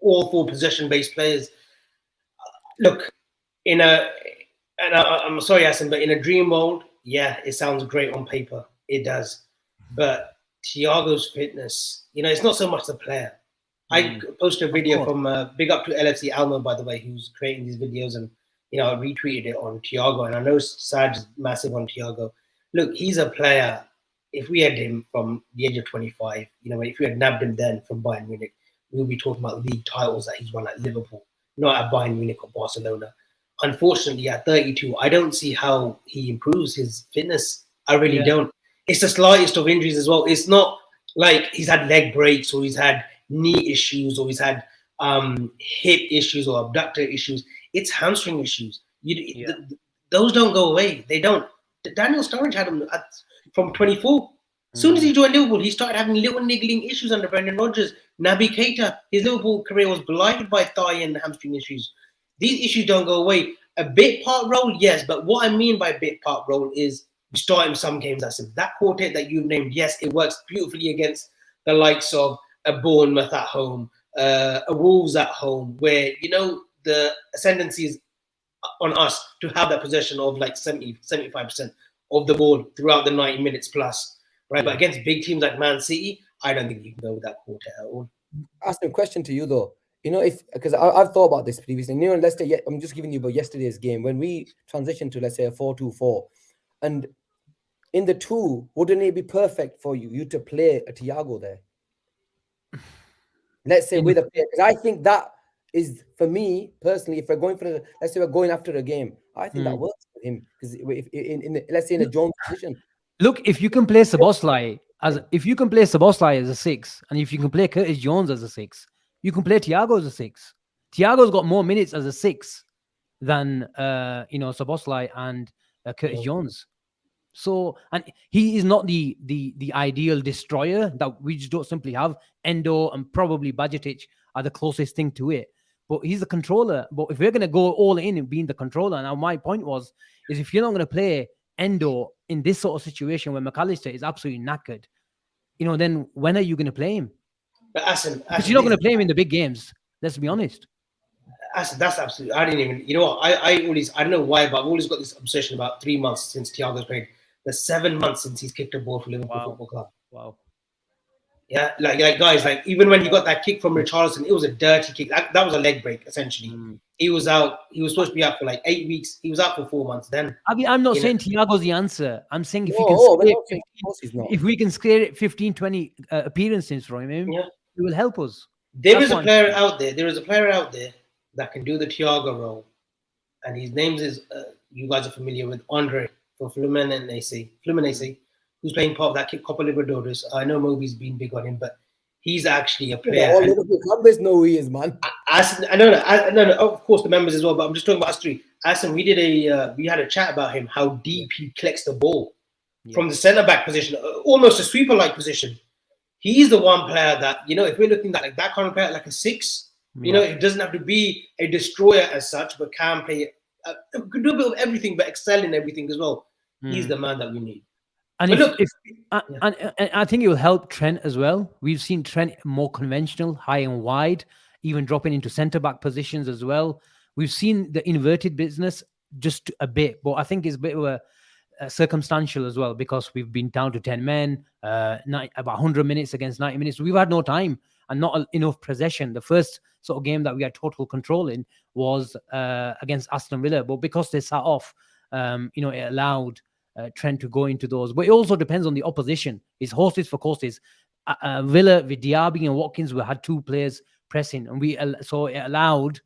all 4 possession-based players. Look, I'm sorry, Asim, but in a dream world, yeah, it sounds great on paper. It does. But Thiago's fitness, you know, it's not so much the player. I posted a video from big up to LFC Alma, by the way, who's creating these videos, and, you know, I retweeted it on Thiago, and I know Saj's massive on Thiago. Look, he's a player. If we had him from the age of 25, you know, if we had nabbed him then from Bayern Munich, we'll be talking about league titles that he's won at Liverpool, not at Bayern Munich or Barcelona. Unfortunately, at 32, I don't see how he improves his fitness. I really don't. It's the slightest of injuries as well. It's not like he's had leg breaks or he's had knee issues or he's had hip issues or abductor issues. It's hamstring issues. Those don't go away. They don't. Daniel Sturridge had them from 24. As soon as he joined Liverpool, he started having little niggling issues under Brendan Rodgers. Naby Keita, his Liverpool career was blighted by thigh and hamstring issues. These issues don't go away. A bit part role, yes, but what I mean by bit part role is you start in some games. That quartet that you've named, yes, it works beautifully against the likes of a Bournemouth at home, a Wolves at home, where, you know, the ascendancy is on us to have that possession of like 75% of the ball throughout the 90 minutes plus, right? But against big teams like Man City, I don't think you can go with that quartet at all. Ask a question to you though. If because I've thought about this previously. Let's say I'm just giving you about yesterday's game when we transitioned to, let's say, a 4-2-4, and in the two, wouldn't it be perfect for you to play a Thiago there? Let's say with a player, because I think that is, for me personally, if we're going for let's say we're going after a game, I think that works for him, because if let's say in a Jones position. Look, if you can play Szoboszlai as a 6, and if you can play Curtis Jones as a 6, you can play Thiago as a 6. Thiago's got more minutes as a 6 than Szoboszlai and Curtis Jones. So, and he is not the ideal destroyer that we just don't simply have. Endo and probably Bajcetic are the closest thing to it. But he's the controller. But if we're going to go all in and being the controller, now my point is if you're not going to play Endo in this sort of situation where McAllister is absolutely knackered, then when are you going to play him? But Asim, because you're not going to play him in the big games. Let's be honest. Asim, that's absolutely. I didn't even. You know what? I don't know why, but I've always got this obsession about 3 months since Thiago's played. The 7 months since he's kicked a ball for Liverpool Football Club. Wow. Yeah, like guys, like even when he got that kick from Richarlison, it was a dirty kick. That was a leg break, essentially. He was out. He was supposed to be out for like 8 weeks. He was out for 4 months then. I'm not saying Thiago's the answer. I'm saying if we can scare 15, 20 appearances from him, it will help us. There is a player out there that can do the Thiago role. And his name is, you guys are familiar with, Andre for Fluminense, who's playing part of that Copa Libertadores. I know Moby's been big on him, but he's actually a player. All Liverpool members know who he is, man. I know, of course the members as well, but I'm just talking about us three. Asim, we had a chat about him, how deep he collects the ball from the centre-back position, almost a sweeper-like position. He's the one player that, if we're looking at like that kind of player, like a 6, it doesn't have to be a destroyer as such, but can play, could do a bit of everything, but excel in everything as well. He's the man that we need. And I think it will help Trent as well. We've seen Trent more conventional, high and wide, even dropping into centre-back positions as well. We've seen the inverted business just a bit, but I think it's a bit of a circumstantial as well, because we've been down to 10 men, about 100 minutes against 90 minutes. We've had no time and not enough possession. The first sort of game that we had total control in was against Aston Villa, but because they sat off, it allowed Trent to go into those. But it also depends on the opposition. It's horses for courses. Villa with Diaby and Watkins, we had 2 players pressing, and so it allowed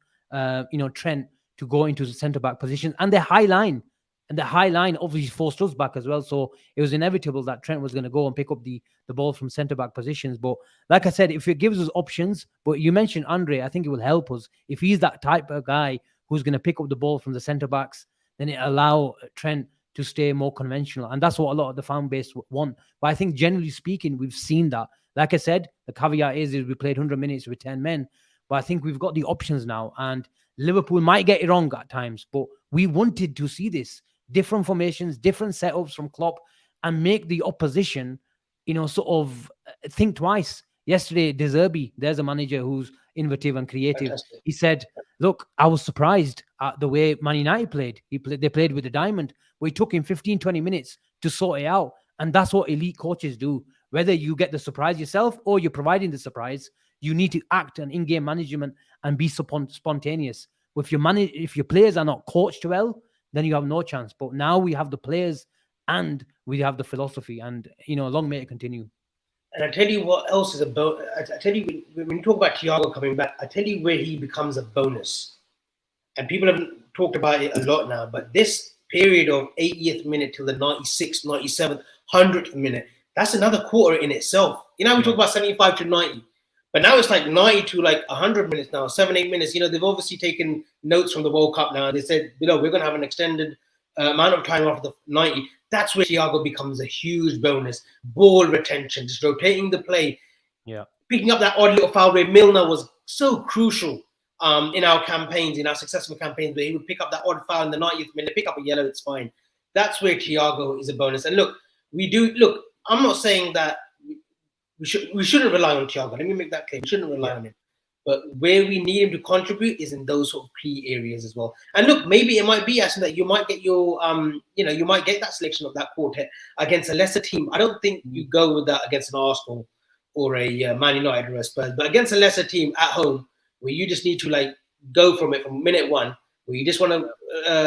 Trent to go into the centre-back position, and the high line. And the high line obviously forced us back as well. So it was inevitable that Trent was going to go and pick up the ball from centre-back positions. But like I said, if it gives us options, but you mentioned Andre, I think it will help us. If he's that type of guy who's going to pick up the ball from the centre-backs, then it allow Trent to stay more conventional. And that's what a lot of the fan base want. But I think generally speaking, we've seen that. Like I said, the caveat is we played 100 minutes with 10 men. But I think we've got the options now. And Liverpool might get it wrong at times, but we wanted to see this. Different formations, different setups from Klopp, and make the opposition, sort of think twice. Yesterday, De Zerbi, there's a manager who's innovative and creative. Fantastic. He said, look, I was surprised at the way Man United played. They played with the diamond, but it took him 15, 20 minutes to sort it out. And that's what elite coaches do. Whether you get the surprise yourself or you're providing the surprise, you need to act on in-game management and be spontaneous. If your players are not coached well, then you have no chance. But now we have the players and we have the philosophy, and long may it continue. And I tell you what else is a bonus. I tell you, when you talk about Thiago coming back, I tell you where he becomes a bonus. And people have talked about it a lot now, but this period of 80th minute till the 96th, 97th, 100th minute, that's another quarter in itself. We talk about 75 to 90. But now it's like 90 to like 100 minutes now, 7-8 minutes. They've obviously taken notes from the World Cup now. They said, we're going to have an extended amount of time after the 90. That's where Thiago becomes a huge bonus. Ball retention, just rotating the play. Yeah. Picking up that odd little foul where Milner was so crucial in our campaigns, in our successful campaigns, where he would pick up that odd foul in the 90th minute, pick up a yellow, it's fine. That's where Thiago is a bonus. And look, I'm not saying that we shouldn't rely on Thiago. Let me make that clear. We shouldn't rely on him. But where we need him to contribute is in those sort of key areas as well. And look, maybe it might be Asim, that you might get your you might get that selection of that quartet against a lesser team. I don't think you go with that against an Arsenal or a Man United or a Spurs, but against a lesser team at home where you just need to like go from it from minute one, where you just want to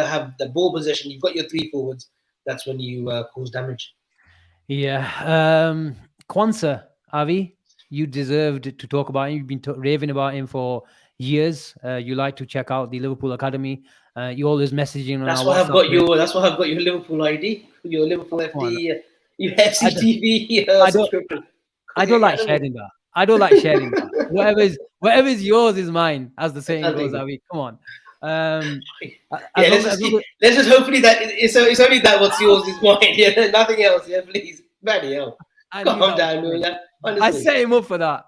have the ball possession. You've got your three forwards. That's when you cause damage. Yeah. Kwanzaa, Avi, you deserved to talk about him. You've been raving about him for years. You like to check out the Liverpool Academy. You always messaging on That's our why I've WhatsApp got group. your. That's why I've got your Liverpool ID, your Liverpool Come on. FD, your FC TV I don't- subscription. I don't like sharing that. I don't like sharing that. Whatever is yours is mine, as the saying goes, Nothing. Avi. Come on. Yeah, let's just hopefully that it's only that what's yours is mine. Yeah, nothing else. Yeah, please, bloody hell, calm down, man. I Honestly, set him up for that.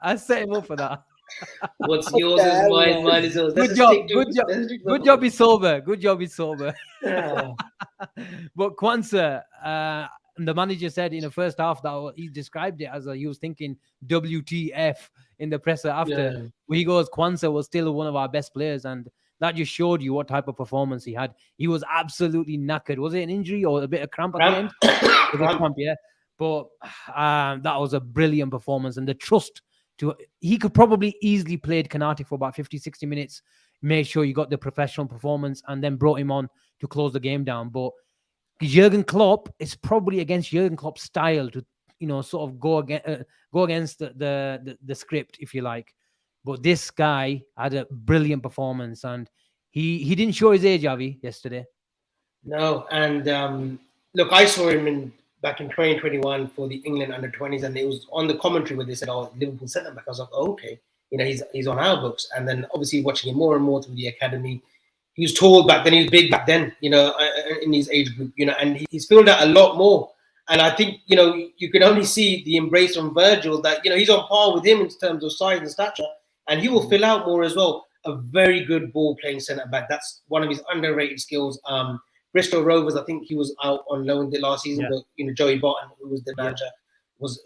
what's yours is mine. Mine is yours. Let's Good just job. stick to- Good job. let's stick to Good the- job. He's sober. Good job. He's sober. Ah. But Kwanzaa, the manager said in the first half that he described it as he was thinking WTF in the presser after. Yeah. Where he goes, Kwanzaa was still one of our best players, and that just showed you what type of performance he had. He was absolutely knackered. Was it an injury or a bit of cramp at the end? It was a cramp, yeah. But that was a brilliant performance, and the trust he could probably easily played Konate for about 50, 60 minutes, made sure you got the professional performance, and then brought him on to close the game down. But Jurgen Klopp is probably against Jurgen Klopp's style to, sort of go against the script, if you like. But this guy had a brilliant performance, and he didn't show his age, Avi, yesterday. No, and look, I saw him back in 2021 for the England under-20s, and it was on the commentary where they said, "Oh, Liverpool centre back." I was like, "Oh, okay, he's on our books." And then obviously watching him more and more through the academy, he was tall back then, he was big back then, in his age group, and he's filled out a lot more. And I think you can only see the embrace from Virgil that he's on par with him in terms of size and stature, and he will fill out more as well. A very good ball-playing centre back. That's one of his underrated skills. Bristol Rovers, I think he was out on loan the last season, but Joey Barton, who was the manager, was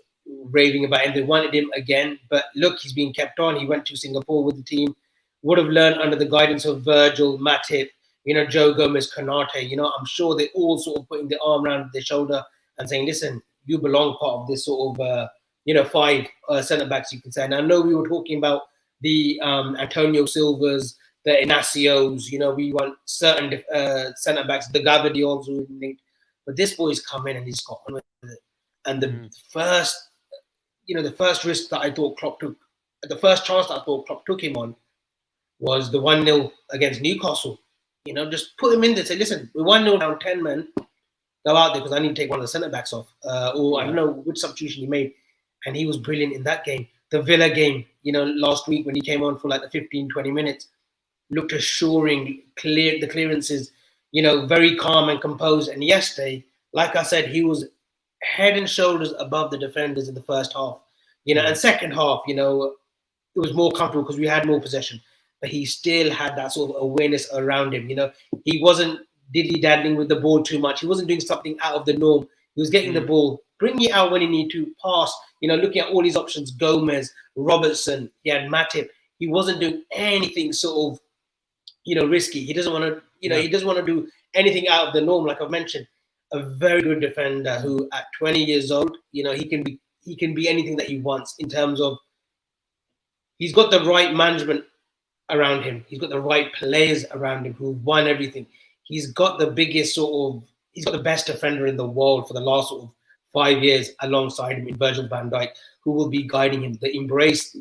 raving about him. They wanted him again, but look, he's been kept on. He went to Singapore with the team, would have learned under the guidance of Virgil, Matip, Joe Gomez, Konate. I'm sure they all sort of putting their arm around their shoulder and saying, "Listen, you belong part of this sort of 5 centre backs, you can say." And I know we were talking about the Antonio Silvas, the Inacios, we want certain centre backs, the Gabardiols who linked, but this boy's come in and he's got on with it. And the first risk that I thought Klopp took, the first chance that I thought Klopp took him on was the 1-0 against Newcastle. Just put him in there, say, "Listen, we're 1-0 down, 10 men, go out there because I need to take one of the centre backs off," or I don't know which substitution he made, and he was brilliant in that game. The Villa game, last week when he came on for like the 15, 20 minutes. Looked assuring, the clearances, very calm and composed. And yesterday, like I said, he was head and shoulders above the defenders in the first half. And second half, it was more comfortable because we had more possession. But he still had that sort of awareness around him. He wasn't dilly-daddling with the ball too much. He wasn't doing something out of the norm. He was getting the ball, bringing it out when he needed to, pass, looking at all his options, Gomez, Robertson, he had Matip. He wasn't doing anything sort of risky. He doesn't want to, he doesn't want to do anything out of the norm. Like I've mentioned, a very good defender who, at 20 years old, he can be anything that he wants in terms of he's got the right management around him. He's got the right players around him who won everything. He's got the biggest he's got the best defender in the world for the last sort of 5 years alongside him in Virgil van Dijk, who will be guiding him. The embrace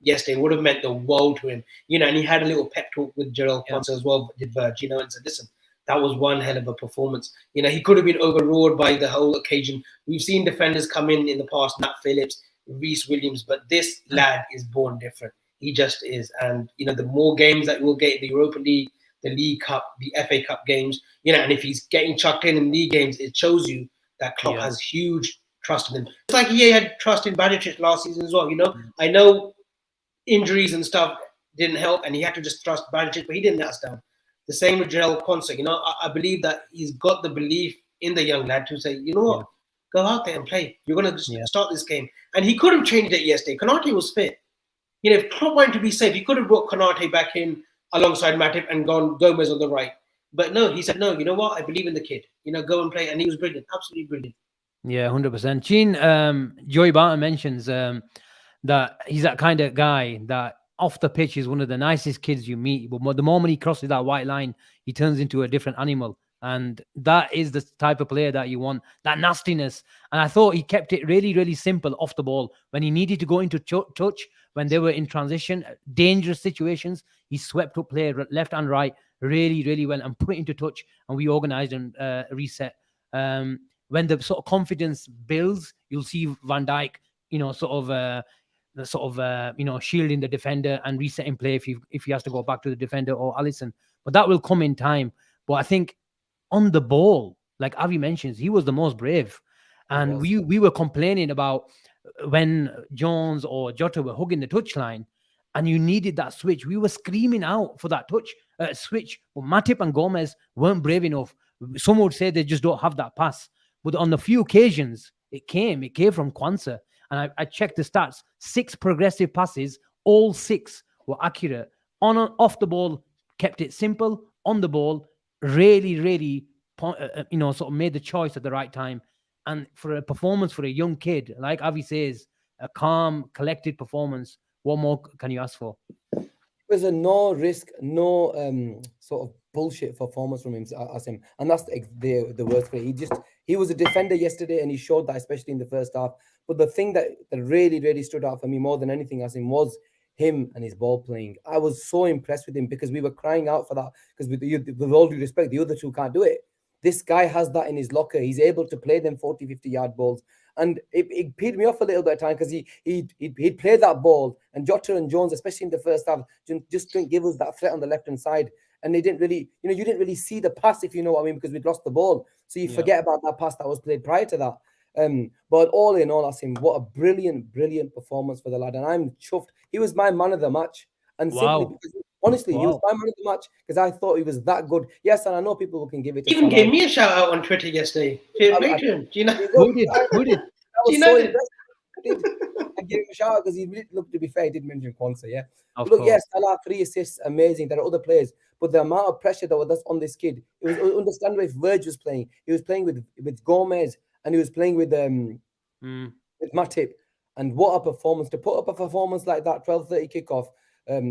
yesterday would have meant the world to him, and he had a little pep talk with Jarell Quansah as well, did Virg, and said, "Listen, that was one hell of a performance." He could have been overawed by the whole occasion. We've seen defenders come in the past, Nat Phillips, Reece Williams, but this lad is born different. He just is. And, the more games that we'll get, the Europa League, the League Cup, the FA Cup games, and if he's getting chucked in league games, it shows you that Klopp has huge trust in him. It's like he had trust in Bajicic last season as well, I know injuries and stuff didn't help, and he had to just trust Bajicic, but he didn't let us down. The same with Jarell Quansah. I believe that he's got the belief in the young lad to say, "You know what, go out there and play. You're going to start this game." And he could have changed it yesterday. Konate was fit. You know, if Klopp wanted to be safe, he could have brought Konate back in alongside Matip and gone Gomez on the right. But no, he said, no, you know what? I believe in the kid. You know, go and play. And he was brilliant, absolutely brilliant. Yeah, 100%. Gene, Joey Barton mentions that he's that kind of guy that off the pitch is one of the nicest kids you meet. But the moment he crosses that white line, he turns into a different animal. And that is the type of player that you want, that nastiness. And I thought he kept it really, really simple off the ball. When he needed to go into touch, when they were in transition, dangerous situations, he swept up play left and right really, really well and put it into touch. And we organized and reset. When the sort of confidence builds, you'll see Van Dijk, shielding the defender and resetting play if he has to go back to the defender or Alisson. But that will come in time. But I think on the ball, like Avi mentions, he was the most brave. And we were complaining about when Jones or Jota were hugging the touchline and you needed that switch. We were screaming out for that switch. But Matip and Gomez weren't brave enough. Some would say they just don't have that pass. But on the few occasions it came from Kwanzaa. And I checked the stats. 6 progressive passes, all 6 were accurate. Off the ball, kept it simple. On the ball, really, sort of made the choice at the right time. And for a performance for a young kid, like Avi says, a calm, collected performance, what more can you ask for? It was a no risk, no sort of bullshit performance from him, Asim. And that's the worst for it. He was a defender yesterday and he showed that, especially in the first half. But the thing that really, really stood out for me more than anything, Asim, was him and his ball playing. I was so impressed with him because we were crying out for that. Because with all due respect, the other two can't do it. This guy has that in his locker. He's able to play them 40, 50-yard balls. And it peed me off a little bit of time because he'd play that ball. And Jota and Jones, especially in the first half, just didn't give us that threat on the left-hand side. And they didn't really, you didn't really see the pass, if you know what I mean, because we'd lost the ball. So you forget about that pass that was played prior to that. But all in all, Asim, what a brilliant, brilliant performance for the lad. And I'm chuffed. He was my man of the match. And simply because, honestly, he was my man of the match because I thought he was that good. Yes, and I know people can give it to Even gave me a shout out on Twitter yesterday. Who did? I was so impressed. I gave him a shout out because to be fair, he did mention Kwanzaa, yeah. Look, yes, Salah 3 assists, amazing. There are other players, but the amount of pressure that's on this kid, it was understandable if Verge was playing. He was playing with Gomez and he was playing with Matip. And what a performance. To put up a performance like that, 12:30 kickoff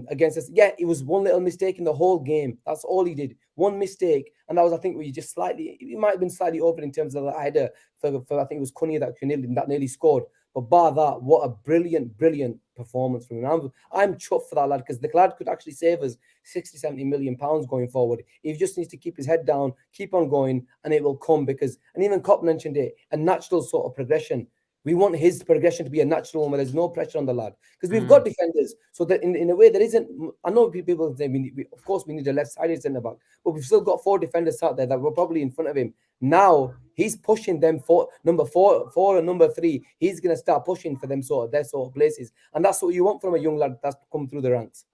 against us. Yeah, it was one little mistake in the whole game. That's all he did. One mistake. And that was, I think, we just he might have been slightly open in terms of the header for I think it was Cunha that nearly scored. But bar that, what a brilliant, brilliant performance from him. I'm chuffed for that lad because the lad could actually save us 60, 70 million pounds going forward. He just needs to keep his head down, keep on going, and it will come because, and even Klopp mentioned it, a natural sort of progression. We want his progression to be a natural one where there's no pressure on the lad. Because we've got defenders. So that in a way there isn't, I know people say, of course we need a left-sided centre-back, but we've still got 4 defenders out there that were probably in front of him. Now he's pushing them for number 4 and number 3. He's going to start pushing for them their sort of places. And that's what you want from a young lad that's come through the ranks.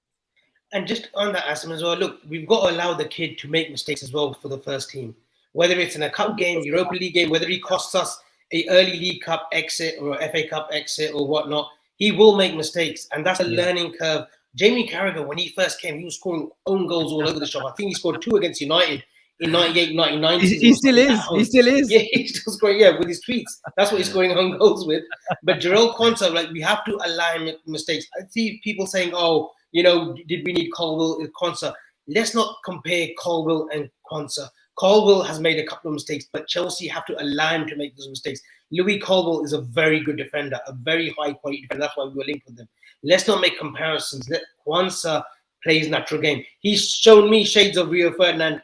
And just on that, Asim, as well, look, we've got to allow the kid to make mistakes as well for the first team. Whether it's in a cup game, Europa League game, whether he costs us an early League Cup exit or FA Cup exit or whatnot, he will make mistakes. And that's a learning curve. Jamie Carragher, when he first came, he was scoring own goals all over the shop. I think he scored 2 against United in 98, 99. He still is. He still is. Yeah, he's still scoring, with his tweets. That's what he's scoring own goals with. But Jarell Quansah, we have to allow him mistakes. I see people saying, did we need Colwill, Quansah? Let's not compare Colwill and Quansah. Colwill has made a couple of mistakes, but Chelsea have to allow him to make those mistakes. Louis Colwill is a very good defender, a very high-quality defender. That's why we were linked with him. Let's not make comparisons. Let Quansah play his natural game. He's shown me shades of Rio Ferdinand,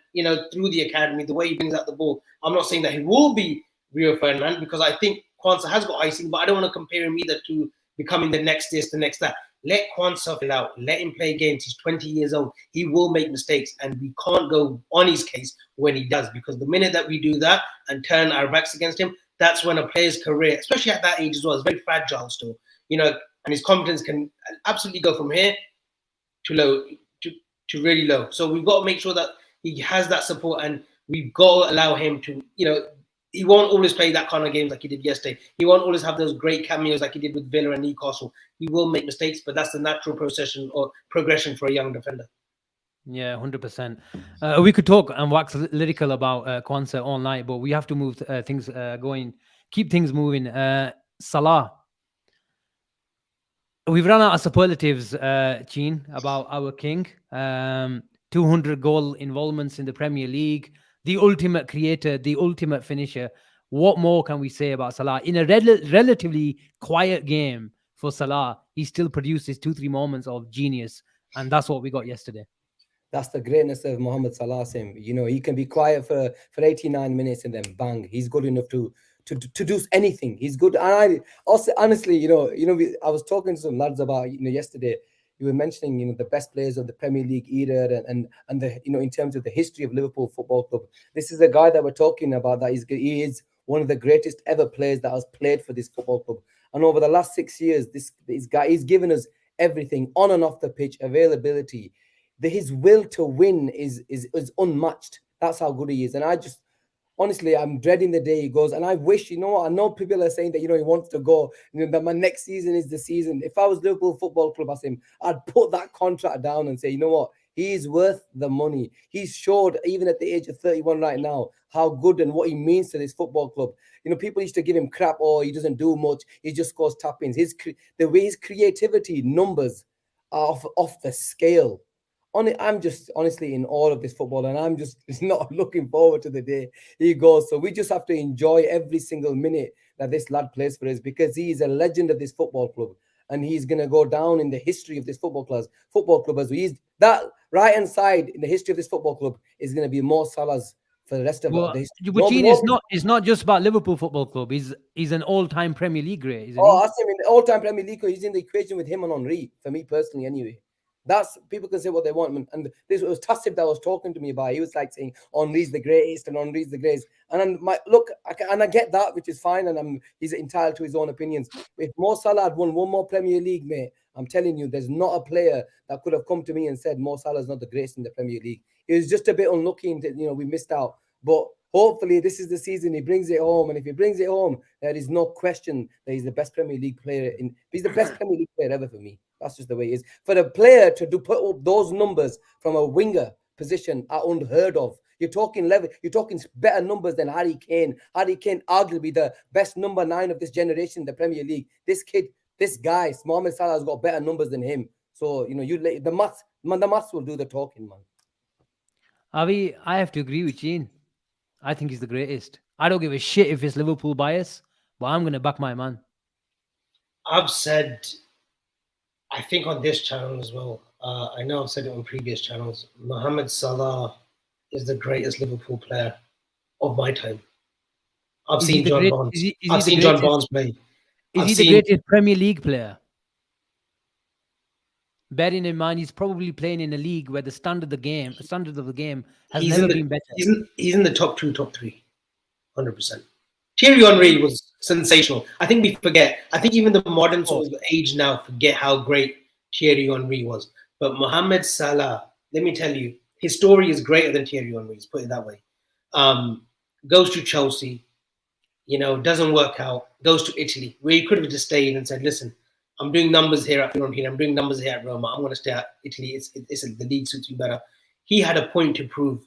through the academy, the way he brings out the ball. I'm not saying that he will be Rio Ferdinand because I think Quansah has got icing, but I don't want to compare him either to becoming the next this, the next that. Let Quansah fill out. Let him play games. He's 20 years old. He will make mistakes, and we can't go on his case when he does, because the minute that we do that and turn our backs against him, that's when a player's career, especially at that age as well, is very fragile still. And his confidence can absolutely go from here to low, to really low. So we've got to make sure that he has that support, and we've got to allow him to, he won't always play that kind of games like he did yesterday. He won't always have those great cameos like he did with Villa and Newcastle. He will make mistakes, but that's the natural procession or progression for a young defender. Yeah, 100%. We could talk and wax lyrical about Kwanzaa all night, but we have to move things going, keep things moving. Salah. We've run out of superlatives, Gene, about our king. 200 goal involvements in the Premier League, the ultimate creator, the ultimate finisher. What more can we say about Salah? In a relatively quiet game for Salah, he still produces 2-3 moments of genius, and that's what we got yesterday. That's the greatness of Mohamed Salah. You know, he can be quiet for 89 minutes and then bang, he's good enough to do anything. He's good. And I also, honestly, I was talking to some lads about, yesterday, you were mentioning, the best players of the Premier League era and the, in terms of the history of Liverpool Football Club. This is a guy that we're talking about that he is one of the greatest ever players that has played for this football club. And over the last 6 years, this guy, he's given us everything on and off the pitch, availability. His will to win is unmatched. That's how good he is. And I just, honestly, I'm dreading the day he goes. And I wish, I know people are saying that, he wants to go, that my next season is the season. If I was Liverpool Football Club, Asim, I'd put that contract down and say, you know what? He's worth the money. He's showed, even at the age of 31 right now, how good and what he means to this football club. People used to give him crap. Oh, he doesn't do much. He just scores tap-ins. The way his creativity numbers are off the scale. I'm just honestly in awe of this football, and I'm just not looking forward to the day he goes. So we just have to enjoy every single minute that this lad plays for us, because he is a legend of this football club, and he's going to go down in the history of this football club as he's that right hand side in the history of this football club is going to be more Salah's for the rest of the history. But Gene, it's not just about Liverpool Football Club. He's an all-time Premier League great, isn't he? I see him in the all-time Premier League. He's in the equation with him and Henry, for me personally, anyway. That's, people can say what they want, and this was Tassib that was talking to me about. He was like saying Henry's the greatest and Henry's the greatest, and I get that, which is fine, and he's entitled to his own opinions. If Mo Salah had won one more Premier League, mate, I'm telling you, there's not a player that could have come to me and said Mo Salah's not the greatest in the Premier League. He was just a bit unlucky, and we missed out. But hopefully this is the season he brings it home, and if he brings it home, there is no question that he's the best Premier League player. He's the best Premier League player ever for me. That's just the way it is. For a player to put up those numbers from a winger position are unheard of. You're talking better numbers than Harry Kane. Harry Kane, arguably the best number 9 of this generation in the Premier League. This guy, Mohamed Salah, has got better numbers than him. So the maths will do the talking, man. Avi, I have to agree with Gene. I think he's the greatest. I don't give a shit if it's Liverpool bias, but I'm going to back my man. I've said, I think on this channel as well, I know I've said it on previous channels, Mohamed Salah is the greatest Liverpool player of my time. I've seen John Barnes. I've seen John Barnes play. Is he the greatest Premier League player? Bearing in mind, he's probably playing in a league where the standard of the game has never been better. He's in the top 2, top 3, 100%. Thierry Henry was sensational. I think we forget. I think even the modern sort of age now forget how great Thierry Henry was. But Mohamed Salah, let me tell you, his story is greater than Thierry Henry's, put it that way. Goes to Chelsea, doesn't work out, goes to Italy, where he could have just stayed and said, listen, I'm doing numbers here at Fiorentina, I'm doing numbers here at Roma, I'm going to stay at Italy, the league suits me better. He had a point to prove.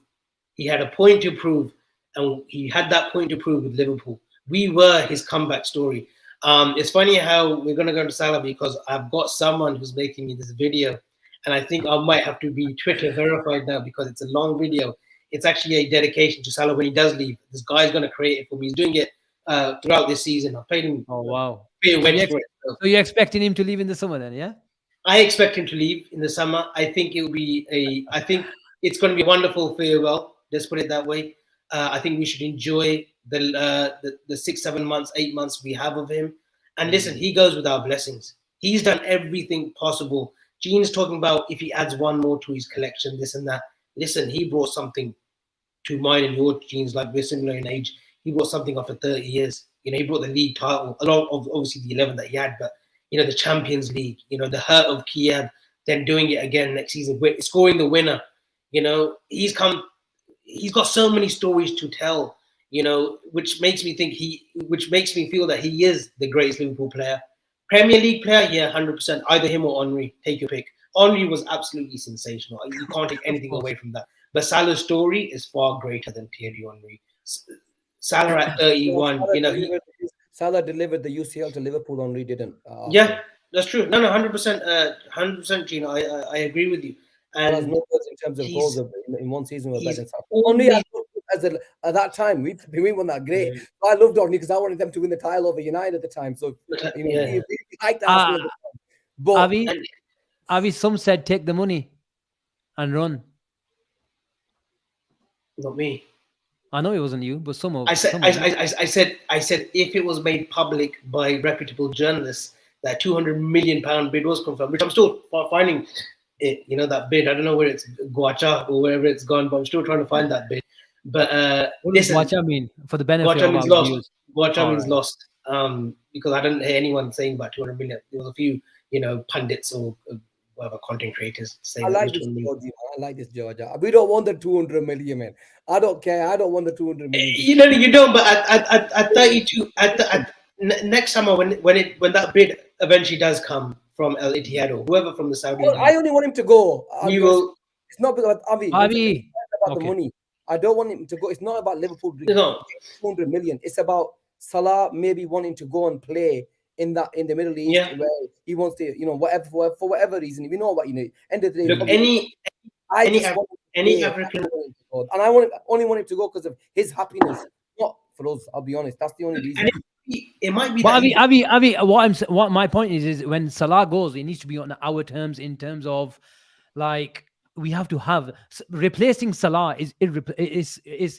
And he had that point to prove with Liverpool. We were his comeback story. It's funny how we're going to go to Salah because I've got someone who's making me this video, and I think I might have to be Twitter verified now because it's a long video. It's actually a dedication to Salah when he does leave. This guy's going to create it for me. He's doing it throughout this season. I've paid him. Oh, wow. So you're expecting him to leave in the summer then, yeah? I expect him to leave in the summer. I think I think it's going to be a wonderful farewell. Let's put it that way. I think we should enjoy the 6, 7 months, 8 months we have of him. And listen, he goes with our blessings. He's done everything possible. Gene's talking about if he adds one more to his collection, this and that. Listen, he brought something to mine and your Gene's, like we're similar in age. He brought something after 30 years. He brought the league title, along of obviously the 11 that he had, but the Champions League, the hurt of Kiev, then doing it again next season, scoring the winner. He's got so many stories to tell. which makes me feel that he is the greatest Liverpool player. Premier League player, yeah, 100%. Either him or Henry, take your pick. Henry was absolutely sensational. You can't take anything away from that. But Salah's story is far greater than Thierry Henry. Salah at 31, Salah delivered the UCL to Liverpool, Henry didn't. Yeah, that's true. No, 100%, 100%, Gino. I agree with you. And numbers in terms of goals in one season were better than Salah. only at that time, we weren't that great. I loved Henry because I wanted them to win the title over United at the time. So we liked that. But Avi, some said take the money and run. Not me. I know it wasn't you, but some of I said if it was made public by reputable journalists that £200 million bid was confirmed, which I'm still finding it, that bid. I don't know where it's Guacha or wherever it's gone, but I'm still trying to find that bid. But what does Guacha mean for the benefit Guacha of means our lost. viewers? Guacha means lost. Because I didn't hear anyone saying about 200 million. There was a few, pundits or whatever content creators saying. I like this, Georgie. I like this, Georgia. We don't want the 200 million, man. I don't care. I don't want the 200 million. You don't. But at 32, next summer when that bid eventually does come from Al Ittihad or whoever from the Saudi. I only want him to go. We will. It's not about Avi. It's about the money. I don't want him to go. It's not about Liverpool. No. 200 million. It's about Salah maybe wanting to go and play in the Middle East where he wants to, whatever for whatever reason. We know what end of the day. Look, any African, and I only want him to go because of his happiness, not for us. I'll be honest. That's the only reason. It might be. But Avi, what my point is when Salah goes, it needs to be on our terms. In terms of, like, we have to have replacing Salah is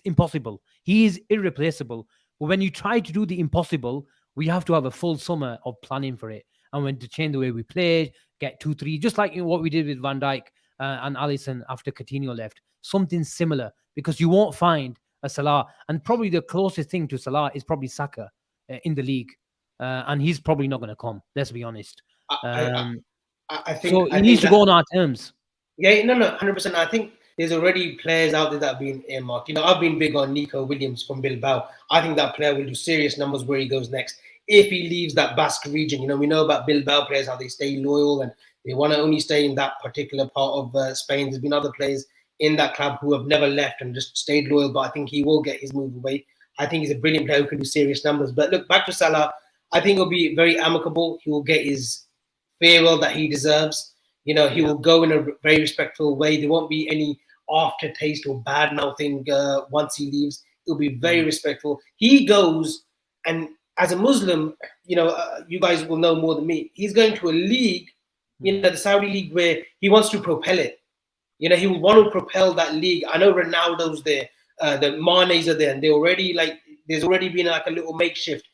impossible. He is irreplaceable. But when you try to do the impossible, we have to have a full summer of planning for it, and when to change the way we play, get 2-3, just like what we did with Van Dijk and Alisson after Coutinho left. Something similar, because you won't find a Salah, and probably the closest thing to Salah is probably Saka in the league, and he's probably not going to come. Let's be honest. I think so. He needs to go on our terms. Yeah, no, 100%. I think there's already players out there that have been earmarked. I've been big on Nico Williams from Bilbao. I think that player will do serious numbers where he goes next. If he leaves that Basque region, we know about Bilbao players, how they stay loyal and they want to only stay in that particular part of Spain. There's been other players in that club who have never left and just stayed loyal, but I think he will get his move away. I think he's a brilliant player who can do serious numbers. But look, back to Salah, I think it'll be very amicable. He will get his farewell that he deserves. He will go in a very respectful way. There won't be any aftertaste or bad mouthing once he leaves. It'll be very respectful. He goes, and as a Muslim, you guys will know more than me. He's going to a league, the Saudi league, where he wants to propel it. He will want to propel that league. I know Ronaldo's there, the Mane's are there, and there's already been like a little makeshift.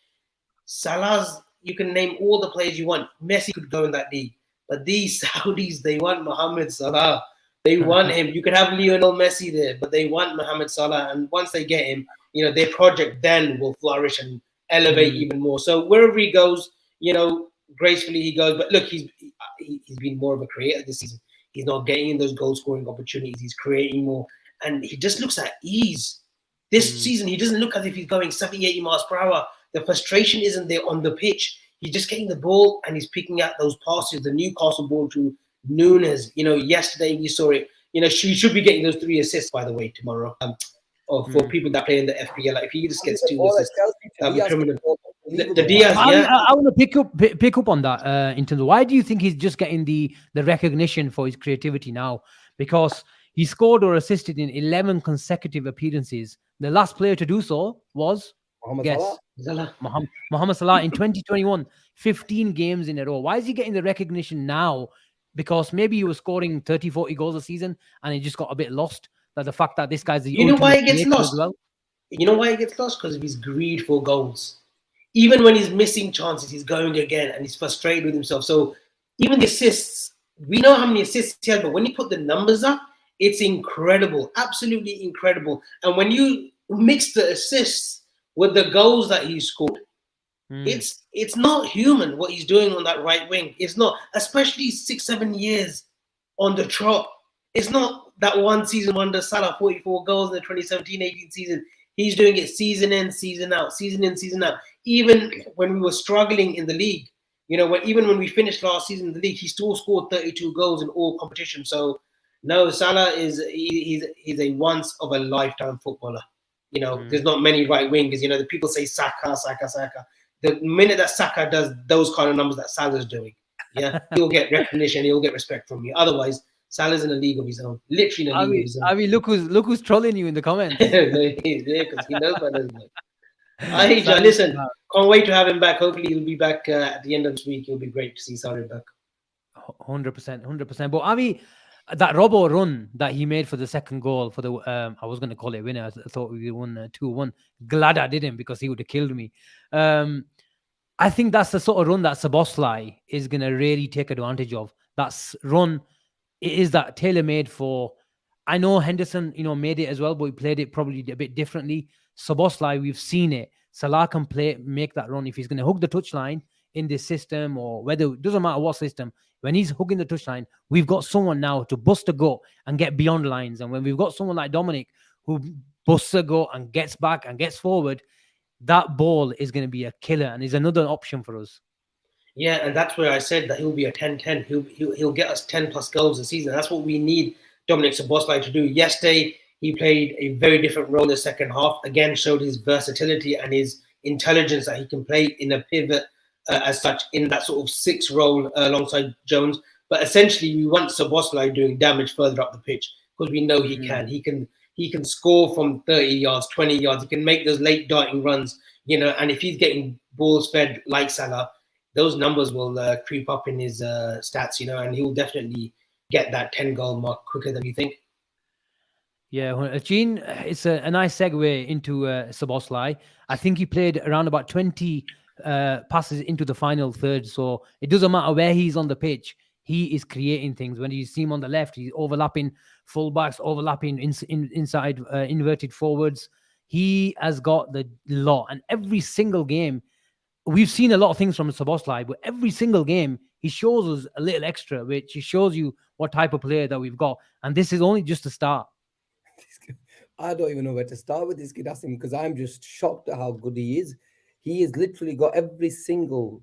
Salah's, you can name all the players you want. Messi could go in that league. But these Saudis, they want Mohamed Salah. They want him. You could have Lionel Messi there, but they want Mohamed Salah. And once they get him, their project then will flourish and elevate even more. So wherever he goes, gracefully he goes. But look, he's been more of a creator this season. He's not getting those goal-scoring opportunities. He's creating more. And he just looks at ease. This season, he doesn't look as if he's going 70, 80 miles per hour. The frustration isn't there on the pitch. He's just getting the ball and he's picking out those passes, the Newcastle ball to Nunes. Yesterday we saw it. She should be getting those 3 assists, by the way, tomorrow. Or for people that play in the FPL. Like, if he just gets 2 assists, that'll be criminal. The Diaz, I want to pick up on that in terms of why do you think he's just getting the recognition for his creativity now? Because he scored or assisted in 11 consecutive appearances. The last player to do so was Mohamed Salah in 2021, 15 games in a row. Why is he getting the recognition now? Because maybe he was scoring 30, 40 goals a season and he just got a bit lost. That the fact that this guy's the why he gets lost? Well. You know why he gets lost? Because of his greed for goals. Even when he's missing chances, he's going again and he's frustrated with himself. So even the assists, we know how many assists he has, but when you put the numbers up, it's incredible, absolutely incredible. And when you mix the assists with the goals that he scored, it's not human what he's doing on that right wing. It's not, especially 6-7 years on the trot. It's not that one season wonder Salah 44 goals in the 2017-18 season. He's doing it season in, season out, season in, season out. Even when we were struggling in the league, even when we finished last season in the league, he still scored 32 goals in all competitions. So, no, Salah he's a once of a lifetime footballer. There's not many right wingers. The people say Saka, Saka, Saka. The minute that Saka does those kind of numbers that Salah's doing, he'll get recognition, he'll get respect from you. Otherwise, Salah's in a league of his own, literally in a league of his own. I mean, look who's trolling you in the comments. He's there because he knows what it is. I hate you. Listen, can't wait to have him back. Hopefully, he'll be back at the end of this week. It'll be great to see Sarib back. 100%. But I mean, that Robbo run that he made for the second goal for the I was going to call it winner. I thought we won 2-1. Glad I didn't, because he would have killed me. I think that's the sort of run that Szoboszlai is going to really take advantage of. That's run. It is that tailor-made for. I know Henderson, made it as well, but he played it probably a bit differently. Szoboszlai, we've seen it. Salah can make that run if he's going to hook the touchline in this system, or whether it doesn't matter what system. When he's hooking the touchline, we've got someone now to bust a gut and get beyond lines. And when we've got someone like Dominic who busts a gut and gets back and gets forward, that ball is going to be a killer and is another option for us. Yeah, and that's where I said that he'll be a 10-10. He'll get us 10 plus goals a season. That's what we need Dominic Szoboszlai to do. Yesterday, he played a very different role in the second half. Again, showed his versatility and his intelligence that he can play in a pivot as such in that sort of 6 role alongside Jones. But essentially, we want Szoboszlai doing damage further up the pitch because we know he can. He can score from 30 yards, 20 yards. He can make those late darting runs, and if he's getting balls fed like Salah, those numbers will creep up in his stats, and he'll definitely get that 10-goal mark quicker than you think. Yeah, Gene, it's a nice segue into Szoboszlai. I think he played around about 20 passes into the final third, so it doesn't matter where he's on the pitch. He is creating things. When you see him on the left, he's overlapping fullbacks, overlapping inside inverted forwards. He has got the lot, and every single game, we've seen a lot of things from Szoboszlai, but every single game, he shows us a little extra, which shows you what type of player that we've got. And this is only just a start. I don't even know where to start with this kid, Asim, because I'm just shocked at how good he is. He has literally got every single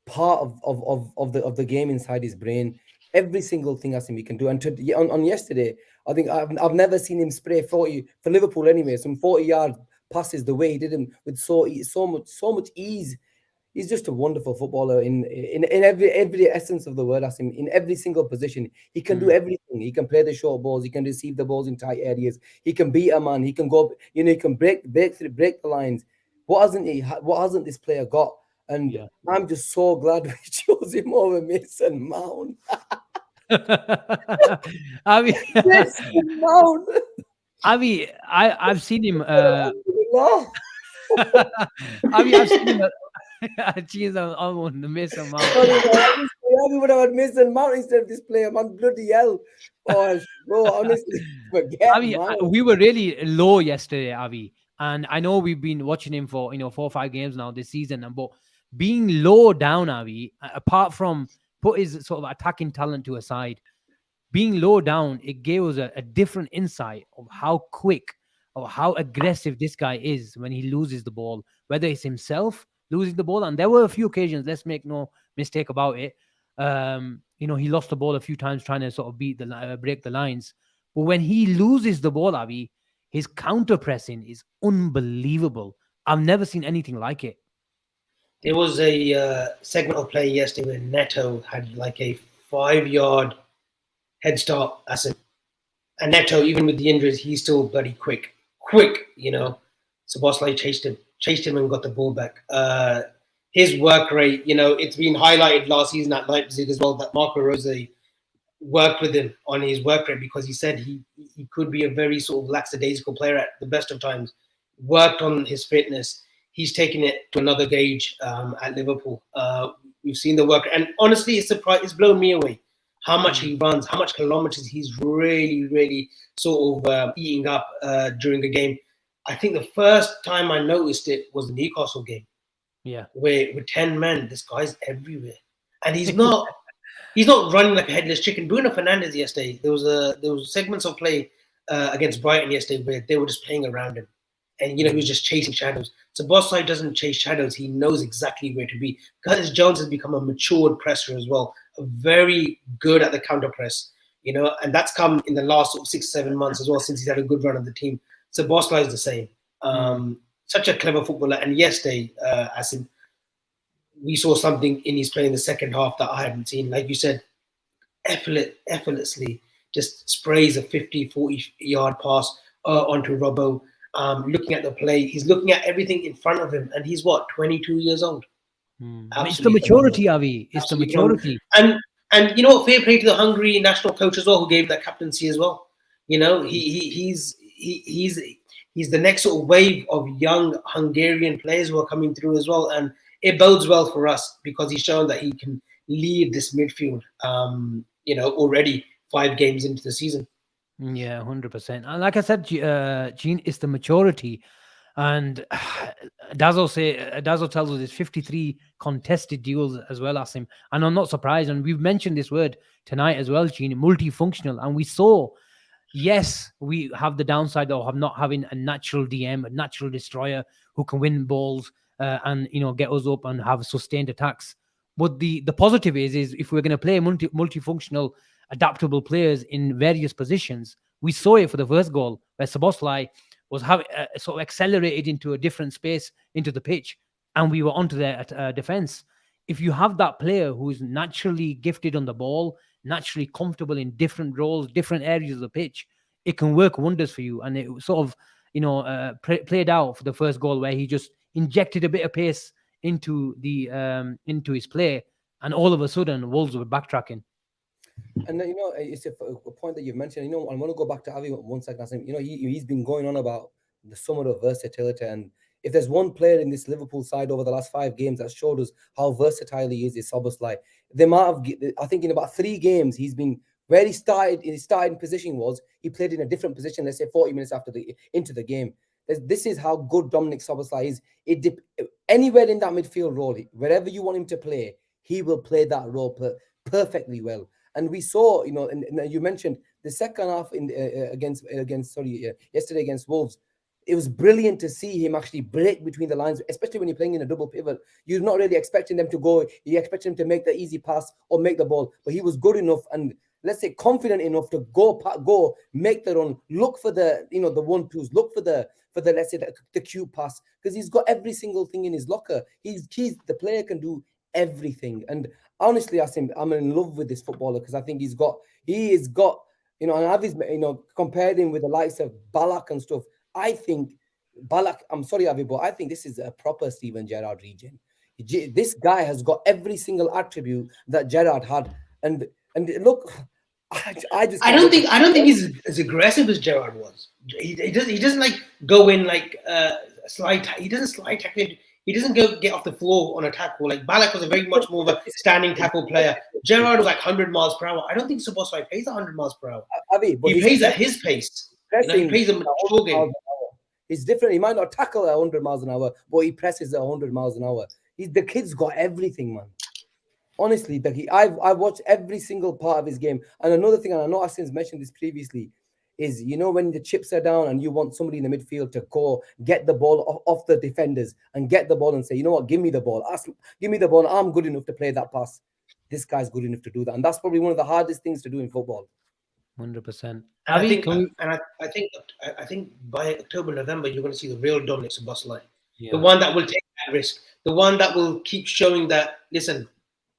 part of the game inside his brain. Every single thing Asim he can do. And on yesterday, I think I've never seen him spray 40 for Liverpool anyway. Some 40-yard passes the way he did him with so much ease. He's just a wonderful footballer in every essence of the word. Asim, in every single position, he can do everything. He can play the short balls. He can receive the balls in tight areas. He can beat a man. He can go. He can break the lines. What hasn't this player got? And I'm just so glad we chose him over Mason Mount. I mean, Mason Mount. I mean, I've seen him. I mean, I've seen him. Jeez, I'm on the Mason Mount. We would have had Mason Mount instead of this player, man. Bloody hell. Oh, bro, honestly, forget. I mean, we were really low yesterday, Avi. And I know we've been watching him for 4 or 5 games now this season. But being low down, Avi, apart from put his sort of attacking talent to a side, being low down, it gave us a different insight of how quick or how aggressive this guy is when he loses the ball, whether it's himself losing the ball. And there were a few occasions, let's make no mistake about it. He lost the ball a few times trying to sort of break the lines. But when he loses the ball, Avi, his counter pressing is unbelievable. I've never seen anything like it. There was a segment of play yesterday where Neto had like a 5-yard head start. And Neto, even with the injuries, he's still bloody quick. Szoboszlai chased him and got the ball back. His work rate, it's been highlighted last season at Leipzig as well that Marco Rose worked with him on his work rate because he said he could be a very sort of lackadaisical player at the best of times. Worked on his fitness. He's taken it to another gauge at Liverpool. We've seen the work, and honestly, it's blown me away how much he runs, how much kilometers he's really, really sort of eating up during a game. I think the first time I noticed it was the Newcastle game. Yeah, where with 10 men, this guy's everywhere, and he's not running like a headless chicken. Bruno Fernandes yesterday, there was segments of play against Brighton yesterday where they were just playing around him. and he was just chasing shadows. So Bosley doesn't chase shadows. He knows exactly where to be. Curtis Jones has become a matured presser as well, very good at the counter press, and that's come in the last 6-7 months as well, since he's had a good run of the team. So Bosley is the same. Such a clever footballer. And yesterday, Asim, we saw something in his play in the second half that I hadn't seen. Like you said, effortlessly just sprays a 50-40 yard pass onto Robbo. Looking at the play, he's looking at everything in front of him, and he's 22 years old. It's the maturity, Avi. It's Absolutely the maturity. And fair play to the Hungary national coach as well, who gave that captaincy as well. He's the next sort of wave of young Hungarian players who are coming through as well, and it bodes well for us because he's shown that he can lead this midfield. Already 5 games into the season. Yeah, 100%. And like I said, Gene, it's the maturity. And Dazzle tells us it's 53 contested duels as well as him. And I'm not surprised. And we've mentioned this word tonight as well, Gene, multifunctional. And we saw, yes, we have the downside of not having a natural DM, a natural destroyer who can win balls and get us up and have sustained attacks. But the positive is if we're going to play multifunctional, adaptable players in various positions, we saw it for the first goal where Szoboszlai was sort of accelerated into a different space into the pitch, and we were onto their defense. If you have that player who is naturally gifted on the ball, naturally comfortable in different roles, different areas of the pitch, it can work wonders for you. And it sort of, played out for the first goal where he just injected a bit of pace into his play, and all of a sudden Wolves were backtracking. And it's a point that you've mentioned. I want to go back to Avi 1 second. He's been going on about the summer of versatility, and if there's one player in this Liverpool side over the last 5 games that showed us how versatile he is Szoboszlai. They might have, I think, in about 3 games, he's been where he started. His starting position was he played in a different position. Let's say 40 minutes into the game. This is how good Dominic Szoboszlai is. Anywhere in that midfield role, wherever you want him to play, he will play that role perfectly well. And we saw, and you mentioned the second half yesterday against Wolves. It was brilliant to see him actually break between the lines, especially when you're playing in a double pivot. You're not really expecting them to go. You expect him to make the easy pass or make the ball, but he was good enough and, let's say, confident enough to go make the run, look for the the 1-2s, look for the let's say the cute pass, because he's got every single thing in his locker. He's the player can do everything. And honestly, Asim, I'm in love with this footballer because I think he's got, and I've compared him with the likes of Ballack and stuff. I think Ballack, I'm sorry, Avi, but I think this is a proper Steven Gerrard regen. This guy has got every single attribute that Gerrard had. And look, I don't think he's as aggressive as Gerrard was. He doesn't like go in like slide. He doesn't slide tackle. He doesn't go get off the floor on a tackle. Like Ballack was a very much more of a standing tackle player. Gerrard was like 100 miles per hour. I don't think Szoboszlai plays 100 miles per hour. He plays at his pace. He plays a mature game. It's different. He might not tackle at 100 miles an hour, but he presses at 100 miles an hour. The kid's got everything, man. Honestly, I've watched every single part of his game. And another thing, and I know Asim's mentioned this previously, is when the chips are down and you want somebody in the midfield to go get the ball off the defenders and get the ball and say, you know what, give me the ball. Give me the ball. I'm good enough to play that pass. This guy's good enough to do that. And that's probably one of the hardest things to do in football. 100%. I think by October, November, you're going to see the real Dominic Szoboszlai. Yeah. The one that will take that risk. The one that will keep showing that, listen,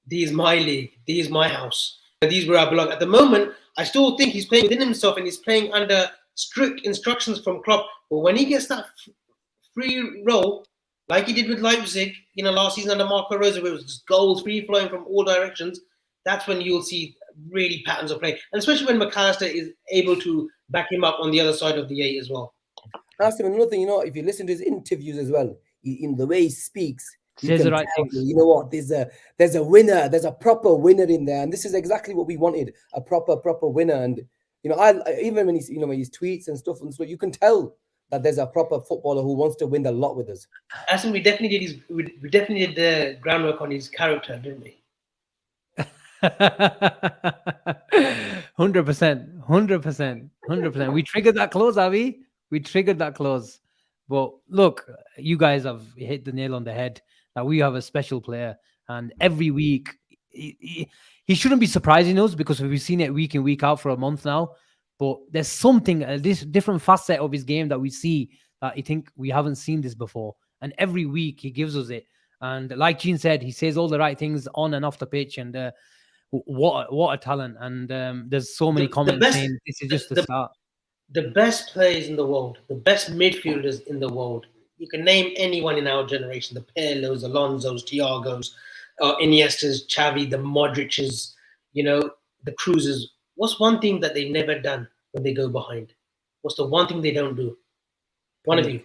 this is my league. This is my house. And these is where I belong. At the moment, I still think he's playing within himself and he's playing under strict instructions from Klopp. But when he gets that free roll, like he did with Leipzig, last season under Marco Rose, where it was just goals free flowing from all directions, that's when you'll see really patterns of play. And especially when McAllister is able to back him up on the other side of the 8 as well. Ask him another thing, if you listen to his interviews as well, in the way he speaks, says the right things. You know what? There's a winner. There's a proper winner in there, and this is exactly what we wanted: a proper winner. And even when he's when his tweets and stuff, you can tell that there's a proper footballer who wants to win the lot with us. Asim, we definitely did the groundwork on his character, didn't we? 100%. We triggered that clause, Avi. We triggered that clause. But look, you guys have hit the nail on the head that we have a special player, and every week he shouldn't be surprising us because we've seen it week in week out for a month now. But there's something, this different facet of his game that we see that I think we haven't seen this before, and every week he gives us it. And like Gene said, he says all the right things on and off the pitch, and what a talent. And there's so many comments saying this is just the start. The best players in the world, the best midfielders in the world. You can name anyone in our generation: the Pirlos, Alonsos, Thiagos, Iniestas, Xavi, the Modric's, the Cruises. What's one thing that they've never done when they go behind? What's the one thing they don't do? One of you,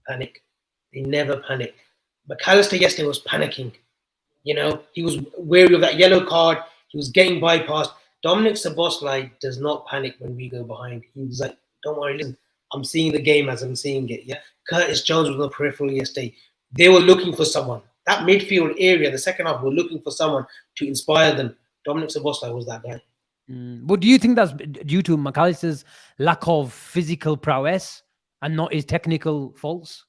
panic. They never panic. McAllister yesterday was panicking. He was wary of that yellow card. He was getting bypassed. Dominic Szoboszlai does not panic when we go behind. He was like, don't worry, listen, I'm seeing the game as I'm seeing it. Yeah, Curtis Jones was on the peripheral yesterday. They were looking for someone. That midfield area, the second half, were looking for someone to inspire them. Dominic Szoboszlai was that guy. But do you think that's due to McAllister's lack of physical prowess and not his technical faults?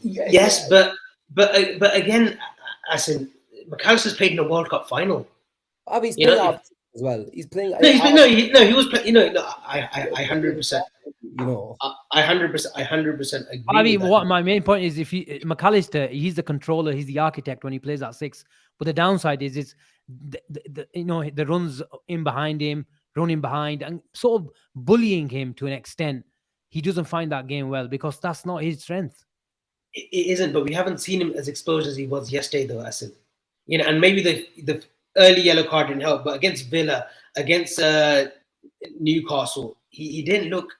Yes, but again, Asim, McAllister's played in a World Cup final. He's playing out as well. He's playing. He was playing. I 100%. I 100% agree. I mean, what my main point is, if McAllister, he's the controller, he's the architect when he plays at 6. But the downside is the runs in behind him, running behind, and sort of bullying him to an extent. He doesn't find that game well because that's not his strength. It isn't, but we haven't seen him as exposed as he was yesterday, though, Asim. And maybe the early yellow card didn't help, but against Villa, against Newcastle, he didn't look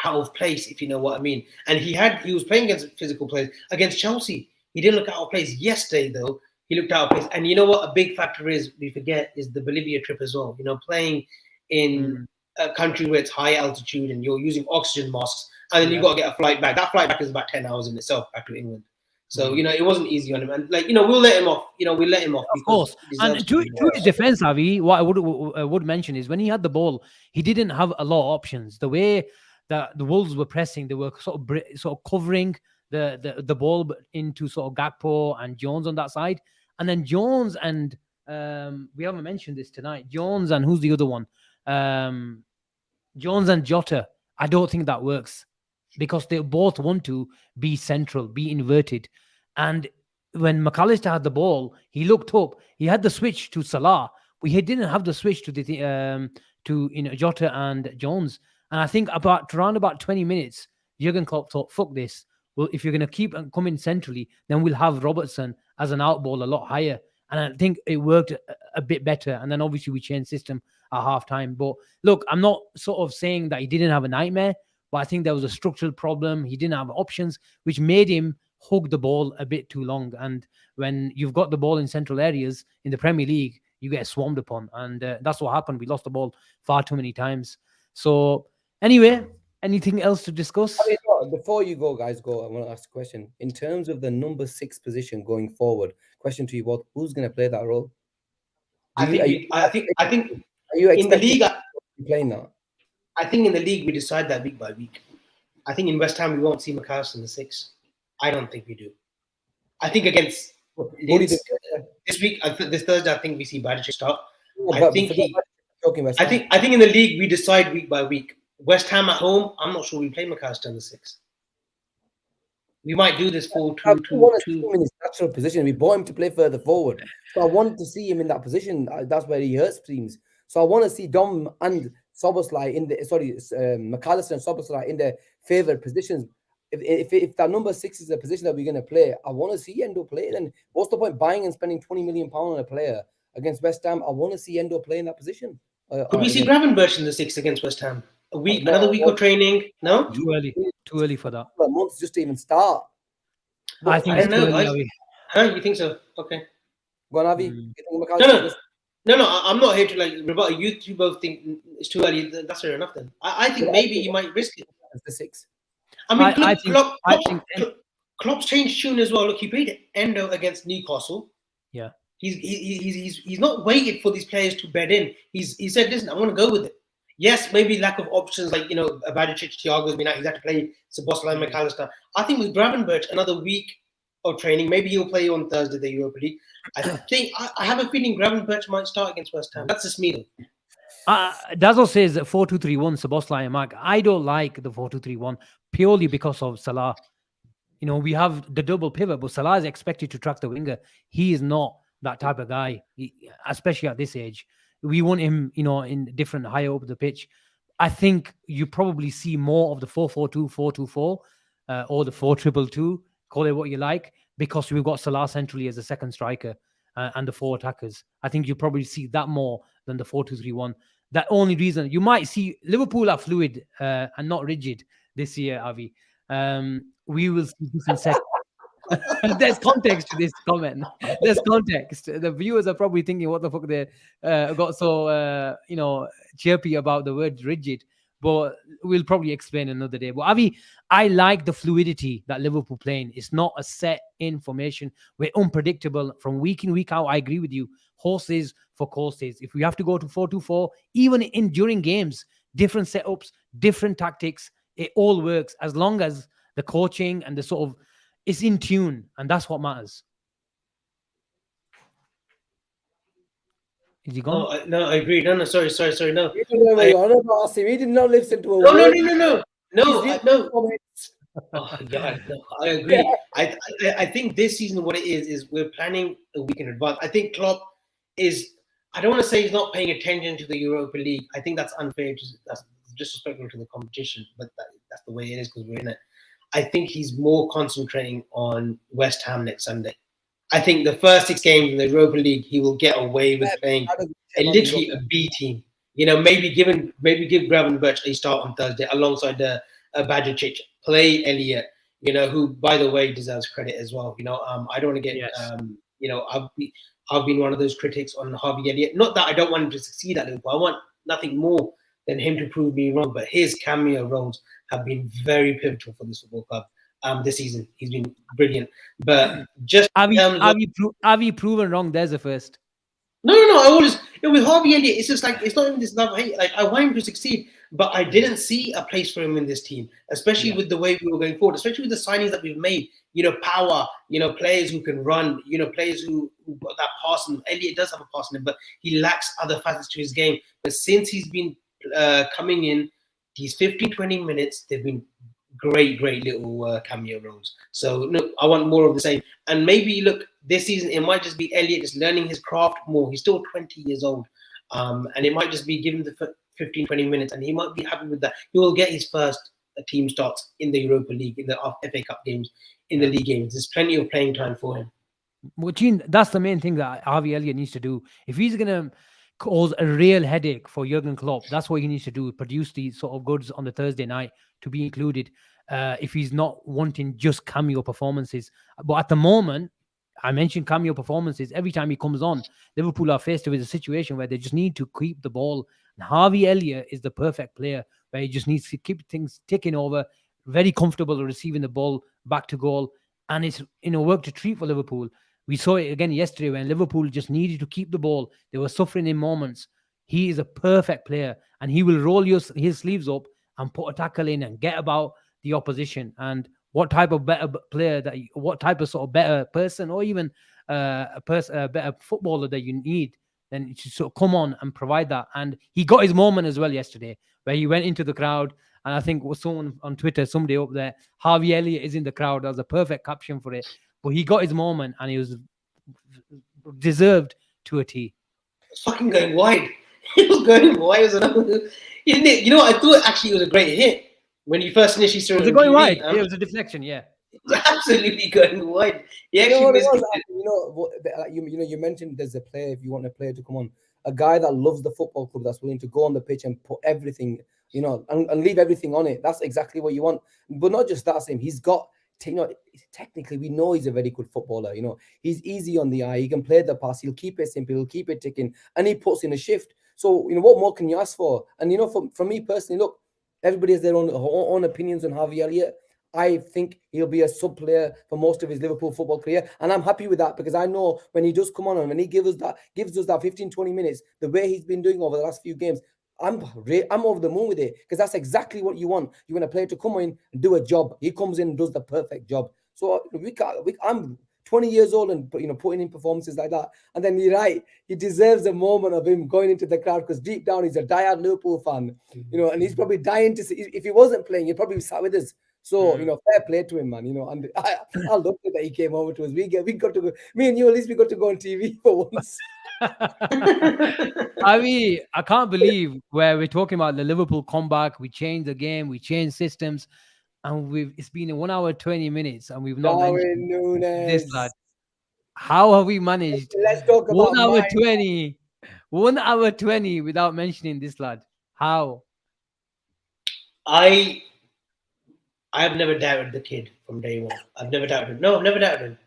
out of place, if you know what I mean. And he was playing against physical players. Against Chelsea, he didn't look out of place. Yesterday, though, he looked out of place. And you know what a big factor is, we forget, is the Bolivia trip as well. Playing in a country where it's high altitude and you're using oxygen masks, and then you've got to get a flight back. That flight back is about 10 hours in itself back to England. So, it wasn't easy on him. And, we'll let him off. We'll let him off. Of course. And to his defense, Avi, what I would mention is when he had the ball, he didn't have a lot of options. The way that the Wolves were pressing, they were sort of covering the ball into sort of Gakpo and Jones on that side. And then Jones and, we haven't mentioned this tonight, Jones and who's the other one? Jones and Jota. I don't think that works because they both want to be central, be inverted. And when McAllister had the ball, he looked up. He had the switch to Salah, but he didn't have the switch to Jota and Jones. And I think around about 20 minutes, Jurgen Klopp thought, "Fuck this. Well, if you're going to keep coming centrally, then we'll have Robertson as an out ball a lot higher." And I think it worked a bit better. And then obviously we changed system at halftime. But look, I'm not sort of saying that he didn't have a nightmare, but I think there was a structural problem. He didn't have options, which made him hug the ball a bit too long. And when you've got the ball in central areas in the Premier League, you get swarmed upon. And that's what happened. We lost the ball far too many times. So anyway, anything else to discuss? Before you go, guys, I want to ask a question. In terms of the number 6 position going forward, question to you both, who's going to play that role? I think are you in the league, playing that? I think in the league we decide that week by week. I think in West Ham we won't see McAllister in the 6. I don't think we do. I think against this week, this Thursday, I think we see Badic start. I think in the league we decide week by week. West Ham at home, I'm not sure we play McAllister in the 6. We might do this 4-2-2-2. In his natural position. We bought him to play further forward. So I wanted to see him in that position. That's where he hurts teams. So I want to see Dom and Szoboszlai McAllister and Szoboszlai in their favoured positions. If that number 6 is the position that we're going to play, I want to see Endo play. Then what's the point buying and spending £20 million on a player against West Ham? I want to see Endo play in that position. Could we see Gravenberch in the 6 against West Ham? Another week of training? No? Too early for that. Months just to even start. I think it's too early. Huh? You think so? Okay. Go on, Avi. No, I'm not here to rebut. You two both think it's too early. That's fair enough then. I think maybe you might risk it. It's the 6. I mean, Klopp's changed tune as well. Look, he played Endo against Newcastle. Yeah. He's not waited for these players to bed in. He said, listen, I want to go with it. Yes, maybe lack of options like, Bajicic, Thiago's been out. He's had to play Szoboszlai, McAllister. I think with Gravenberch, another week of training, maybe he'll play on Thursday, the Europa League. I have a feeling Gravenberch might start against West Ham. That's just me, though. Dazzle says 4-2-3-1, Szoboszlai and Mark. I don't like the 4-2-3-1 purely because of Salah. We have the double pivot, but Salah is expected to track the winger. He is not that type of guy, especially at this age. We want him, in different higher up the pitch. I think you probably see more of the 4-4-2, 4-2-4, or the 4-2-2, call it what you like, because we've got Salah centrally as a second striker and the four attackers. I think you probably see that more than the 4-2-3-1. That only reason you might see Liverpool are fluid and not rigid this year, Avi. We will see different sets. There's context to this comment. There's context. The viewers are probably thinking, what the fuck they got so, chirpy about the word rigid. But we'll probably explain another day. But Avi, I like the fluidity that Liverpool playing. It's not a set information. We're unpredictable from week in, week out. I agree with you. Horses for courses. If we have to go to 4-2-4, even during games, different setups, different tactics, it all works as long as the coaching and the sort of it's in tune, and that's what matters. Is he gone? No, I agree. No, sorry. No. You don't know what you're on about, Asim. He did not listen to a word. No. No. Oh God, no, I agree. Yeah. I think this season what it is we're planning a week in advance. I think Klopp is. I don't want to say he's not paying attention to the Europa League. I think that's unfair. That's disrespectful to the competition, but that's the way it is because we're in it. I think he's more concentrating on West Ham next Sunday. I think the first 6 games in the Europa League, he will get away with playing literally a B team. Maybe give Gravenberch a start on Thursday alongside Bajicic. Play Elliott, who, by the way, deserves credit as well. I don't want to get, I've been one of those critics on Harvey Elliott. Not that I don't want him to succeed at Liverpool. I want nothing more than him to prove me wrong. But his cameo roles have been very pivotal for this football club this season. He's been brilliant. But just have you proven wrong? There's a first. No. I always with Harvey Elliott, it's just like it's not even this love hate. Like I want him to succeed, but I didn't see a place for him in this team, especially with the way we were going forward, especially with the signings that we've made. Power. Players who can run. Players who got that pass. And Elliott does have a pass in him, but he lacks other facets to his game. But since he's been coming in, these 15-20 minutes, they've been great little cameo roles. So I want more of the same. And maybe look, this season it might just be Elliott just learning his craft more. He's still 20 years old, and it might just be given the 15-20 minutes, and he might be happy with that. He will get his first team starts in the Europa League, in the FA Cup games, in the league games. There's plenty of playing time for him. Well, Gene, that's the main thing that Harvey Elliott needs to do. If he's going to cause a real headache for Jurgen Klopp, that's what he needs to do, produce these sort of goods on the Thursday night to be included. If he's not wanting just cameo performances. But at the moment, I mentioned cameo performances. Every time he comes on, Liverpool are faced with a situation where they just need to keep the ball. And Harvey Elliott is the perfect player where he just needs to keep things ticking over, very comfortable receiving the ball back to goal. And it's, work to treat for Liverpool. We saw it again yesterday when Liverpool just needed to keep the ball. They were suffering in moments. He is a perfect player, and he will roll his sleeves up and put a tackle in and get about the opposition. And what type of better player what type of sort of better person, or even a better footballer that you need, then you should sort of come on and provide that. And he got his moment as well yesterday, where he went into the crowd. And I think was someone on Twitter, somebody up there, Harvey Elliott is in the crowd. That was a perfect caption for it. But he got his moment, and he was deserved to a T. It's fucking going wide. It was going wide. I thought actually it was a great hit. When you first initially saw it, was it going wide? It was a deflection, yeah. It was absolutely going wide. He actually you mentioned there's a player, if you want a player to come on, a guy that loves the football club, that's willing to go on the pitch and put everything, and leave everything on it. That's exactly what you want. But not just that, he's got, technically we know he's a very good footballer. He's easy on the eye. He can play the pass. He'll keep it simple. He'll keep it ticking, and he puts in a shift. So what more can you ask for? And for me personally, look, everybody has their own opinions on Harvey Elliott. I think he'll be a sub player for most of his Liverpool football career, and I'm happy with that, because I know when he does come on and when he gives us that 15-20 minutes, the way he's been doing over the last few games, I'm over the moon with it because that's exactly what you want. You want a player to come in and do a job. He comes in and does the perfect job. So I'm 20 years old and putting in performances like that. And then you're right, he deserves a moment of him going into the crowd because deep down he's a diehard Liverpool fan, and he's probably dying to see. If he wasn't playing, he'd probably be sat with us. So fair play to him, man. And I loved it that he came over to us. We got to go. Me and you, at least we got to go on TV for once. I mean, I can't believe where we're talking about the Liverpool comeback. We changed the game, we changed systems, and it's been 1 hour 20 minutes, and we've not mentioned Darwin this Núñez. lad. How have we managed Let's talk about 1 hour mine. 20, 1 hour 20 without mentioning this lad? How? I have never doubted the kid from day one. I've never doubted him. No, I've never doubted him.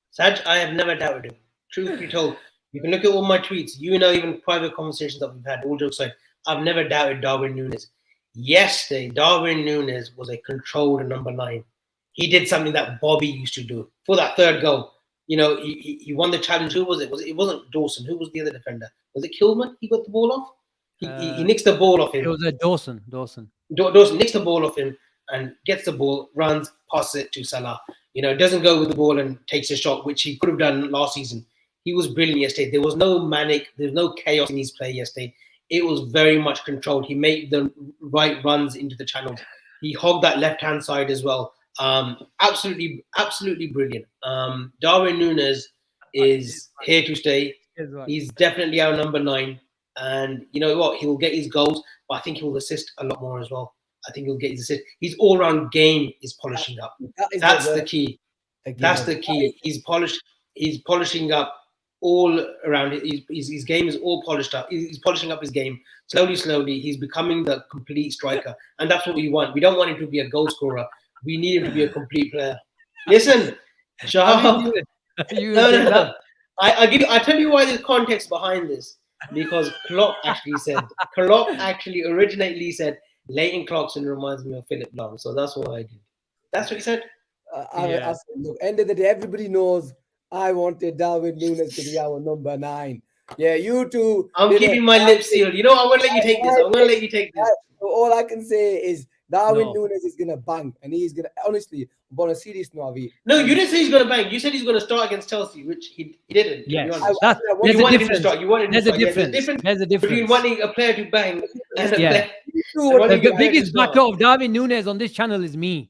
Saj, I have never doubted him. Truth be told, you can look at all my tweets. Even private conversations that we've had, all jokes aside, I've never doubted Darwin Núñez. Yesterday, Darwin Núñez was a controlled number 9. He did something that Bobby used to do for that third goal. He won the challenge. Who was it? It wasn't Dawson. Who was the other defender? Was it Kilman? He got the ball off. He nicks the ball off him. It was a Dawson. Dawson nicks the ball off him and gets the ball, runs, passes it to Salah. Doesn't go with the ball and takes a shot, which he could have done last season. He was brilliant yesterday. There was no manic, there's no chaos in his play yesterday. It was very much controlled. He made the right runs into the channels. He hogged that left-hand side as well. Absolutely brilliant. Darwin Núñez is here to stay. He's definitely our number 9. And you know what? He will get his goals, but I think he will assist a lot more as well. I think he'll get his assist. His all-round game is polishing up. That's the key. That's the key. He's polishing up all around. His game is all polished up. He's polishing up his game slowly. He's becoming the complete striker, and that's what we want. We don't want him to be a goal scorer. We need him to be a complete player. Listen, Shahab. No. I tell you why there's context behind this. Because Klopp actually originally said Leighton Clarkson reminds me of Philip Lahm, so that's what I did. That's what he said. I said, look, end of the day, everybody knows I wanted Darwin Núñez to be our number 9. Yeah, you two. I'm keeping my lips sealed. I'm going to let you take this. So all I can say is Darwin Núñez is going to bang, and he's going to, honestly, on a serious note, no, you didn't say he's going to bang. You said he's going to start against Chelsea, which he didn't. Yes. There's a difference. There's a difference between wanting a player to bang and a player. The biggest backer of Darwin Núñez on this channel is me.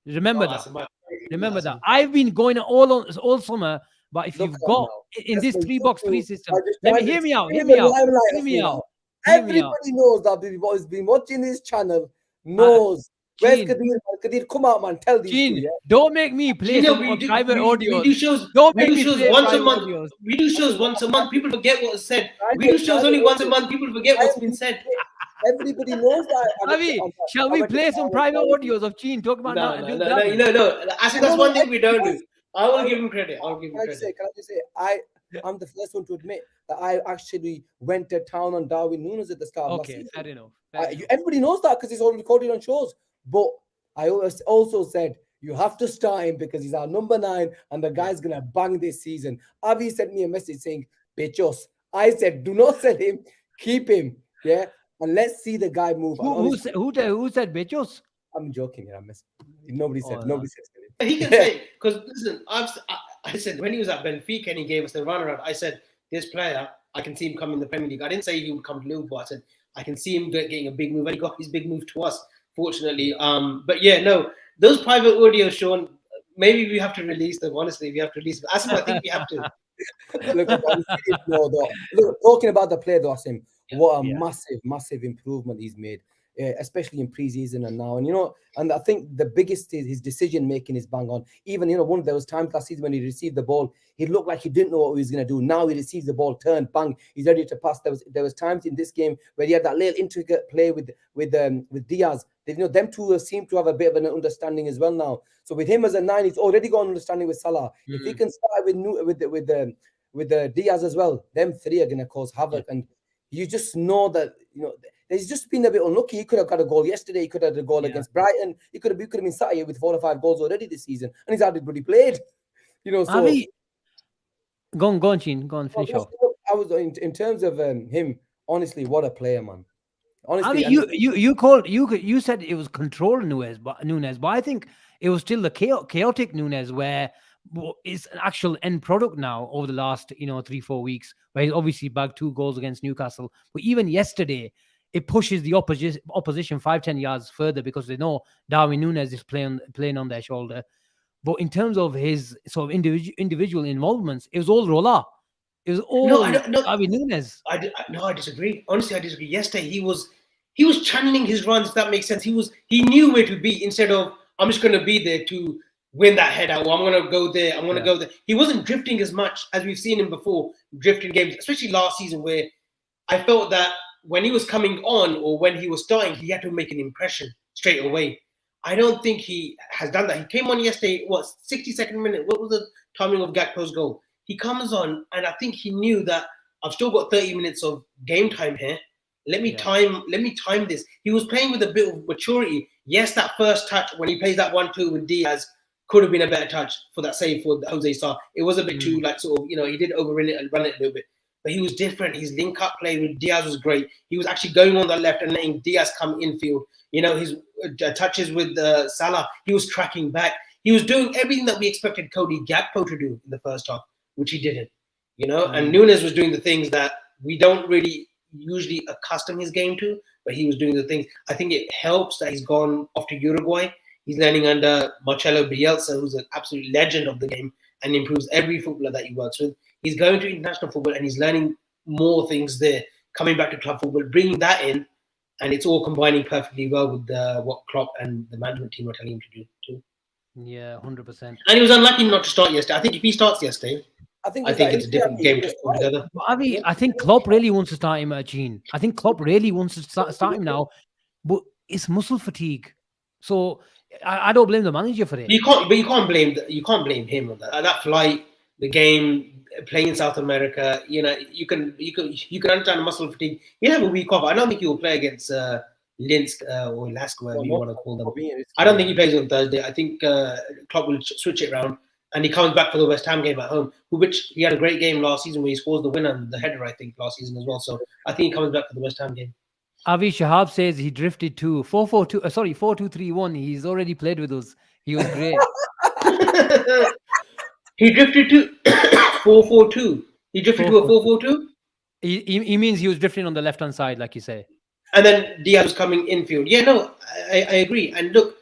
Remember that. I've been going all summer, but if you've got in this 3-box free system, hear me out. Everybody knows that people who's been watching this channel knows. Where's Kadir? Come out, man. Tell these two, yeah? Don't make me play private audio. We do shows once a month. We do shows once a month. People forget what is said. We do shows only once a month. People forget what's been said. Everybody knows that. Shall we play some private audios of Cheen talking about No. Actually, that's one thing we don't do. I will give him credit. Can I just say, I'm the first one to admit that I actually went to town on Darwin Núñez at the start of last season. Fair enough. Everybody knows that because he's already recorded on shows. But I also said, you have to start him because he's our number 9 and the guy's going to bang this season. Avi sent me a message saying, Bechos. I said, do not sell him. Keep him. Yeah. And let's see the guy move. Who said Bechos? I'm joking. Nobody said. He can say, because listen, I said when he was at Benfica and he gave us the runaround, I said, this player, I can see him come in the Premier League. I didn't say he would come to Liverpool. I said, I can see him getting a big move. And he got his big move to us, fortunately. But yeah, no, those private audios, Sean, maybe we have to release them. Honestly, we have to release them. Asim, I think we have to. Look, talking about the player, though, Asim, what a massive improvement he's made, especially in pre-season and now. And I think the biggest is his decision making is bang on. Even there was times last season when he received the ball, he looked like he didn't know what he was going to do. Now he receives the ball, turned, bang, he's ready to pass. There was times in this game where he had that little intricate play with Diaz. Them two seem to have a bit of an understanding as well now. So with him as a 9, he's already got an understanding with Salah. If he can start with Diaz as well, them 3 are going to cause havoc. And you just know that he's just been a bit unlucky. He could have got a goal yesterday. He could have had a goal against Brighton. He could have been sat here with 4 or 5 goals already this season, and he's hardly played. So go on, Cheen. Go on, finish off. I was in terms of him. Honestly, what a player, man! Honestly, I and mean, you said it was controlled Nunes, but I think it was still the chaotic Nunes where it's an actual end product now over the last 3-4 weeks, where he's obviously bagged 2 goals against Newcastle. But even yesterday, it pushes the opposition 5-10 yards further because they know Darwin Nunes is playing on their shoulder. But in terms of his sort of individual involvements, it was all Rolla. It was No, all I don't. No, Darwin Nunes. no, I disagree. Honestly, I disagree. Yesterday, he was channeling his runs. If that makes sense, he knew where to be instead of I'm just going to be there to win that header, or I'm going to go there. I'm going to Yeah. go there. He wasn't drifting as much as we've seen him before drifting games, especially last season, where I felt that when he was coming on or when he was starting, he had to make an impression straight away. I don't think he has done that. He came on yesterday, 62nd minute? What was the timing of Gakpo's goal? He comes on, and I think he knew that I've still got 30 minutes of game time here. Let me time this. He was playing with a bit of maturity. Yes, that first touch when he plays that 1-2 with Diaz could have been a better touch for that save for Jose Sarr. It was a bit too he did overrun it and run it a little bit. But he was different. His link-up play with Diaz was great. He was actually going on the left and letting Diaz come infield. His touches with Salah, he was tracking back. He was doing everything that we expected Cody Gakpo to do in the first half, which he didn't. And Nunes was doing the things that we don't really usually accustom his game to, but he was doing the things. I think it helps that he's gone off to Uruguay. He's learning under Marcelo Bielsa, who's an absolute legend of the game and improves every footballer that he works with. He's going to international football and he's learning more things there, coming back to club football, bringing that in, and it's all combining perfectly well with what Klopp and the management team are telling him to do too. Yeah, 100%. And he was unlucky not to start yesterday. I think if he starts yesterday, I think it's a different game altogether. Avi, I think Klopp really wants to start him at Gene. I think Klopp really wants to start him now, but it's muscle fatigue. So I don't blame the manager for it. You can't blame him on that. That flight, the game, playing in South America. You can understand the muscle fatigue. He'll have a week off. I don't think he will play against Linsk or Lask, whatever you want to call them. I don't think he plays on Thursday. I think Klopp will switch it around. And he comes back for the West Ham game at home, which he had a great game last season where he scores the winner and the header, I think, last season as well. So I think he comes back for the West Ham game. Avi Shahab says he drifted to 4-4-2. 4-2-3-1. He's already played with us. He was great. He drifted to 4-4-2. He drifted to a 4-4-2? He means he was drifting on the left-hand side, like you say. And then Diaz was coming infield. Yeah, no, I agree. And look,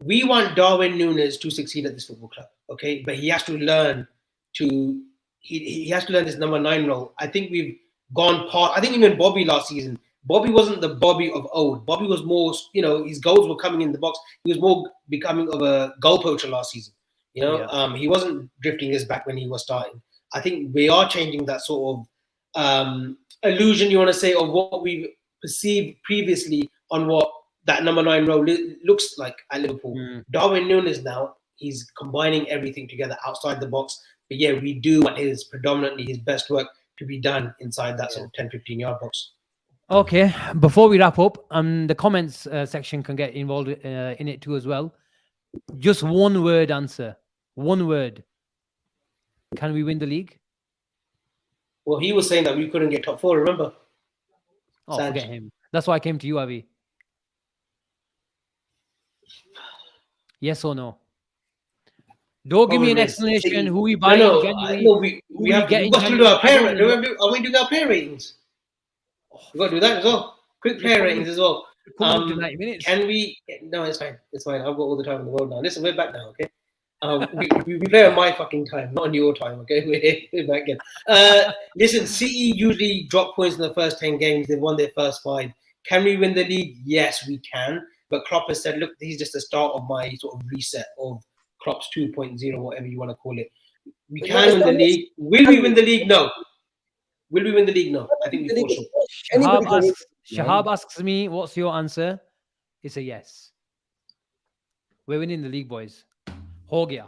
we want Darwin Nunes to succeed at this football club, okay? But he has to learn he has to learn this number 9 role. I think we've gone past. I think even Bobby last season, Bobby wasn't the Bobby of old. Bobby was more, his goals were coming in the box. He was more becoming of a goal poacher last season. He wasn't drifting his back when he was starting. I think we are changing that sort of illusion, you want to say, of what we perceived previously on what that number 9 role looks like at Liverpool. Darwin Nunes now, he's combining everything together outside the box. But yeah, we do want predominantly his best work to be done inside that sort of 10-15 yard box. Okay, before we wrap up, the comments section can get involved in it too as well. Just one word answer. One word. Can we win the league? Well, he was saying that we couldn't get top 4, remember? Oh, forget him. That's why I came to you, Avi. Yes or no? Don't give me an explanation. Who we buying in January? We have to do our player ratings. Are we doing our player ratings? We've got to do that as well. Quick player ratings as well. 90 minutes. Can we? No, it's fine. It's fine. I've got all the time in the world now. Listen, we're back now, okay? We play on my fucking time, not on your time, okay? We're back again. Listen, City usually drop points in the first 10 games. They've won their first 5. Can we win the league? Yes, we can. But Klopp has said, look, this is just the start of my sort of reset of Klopp's 2.0, whatever you want to call it. We can win the league. Will we win the league? No. Will we win the league? No. I think we fall short. Shahab asks me, what's your answer? It's a yes. We're winning the league, boys. Hogya.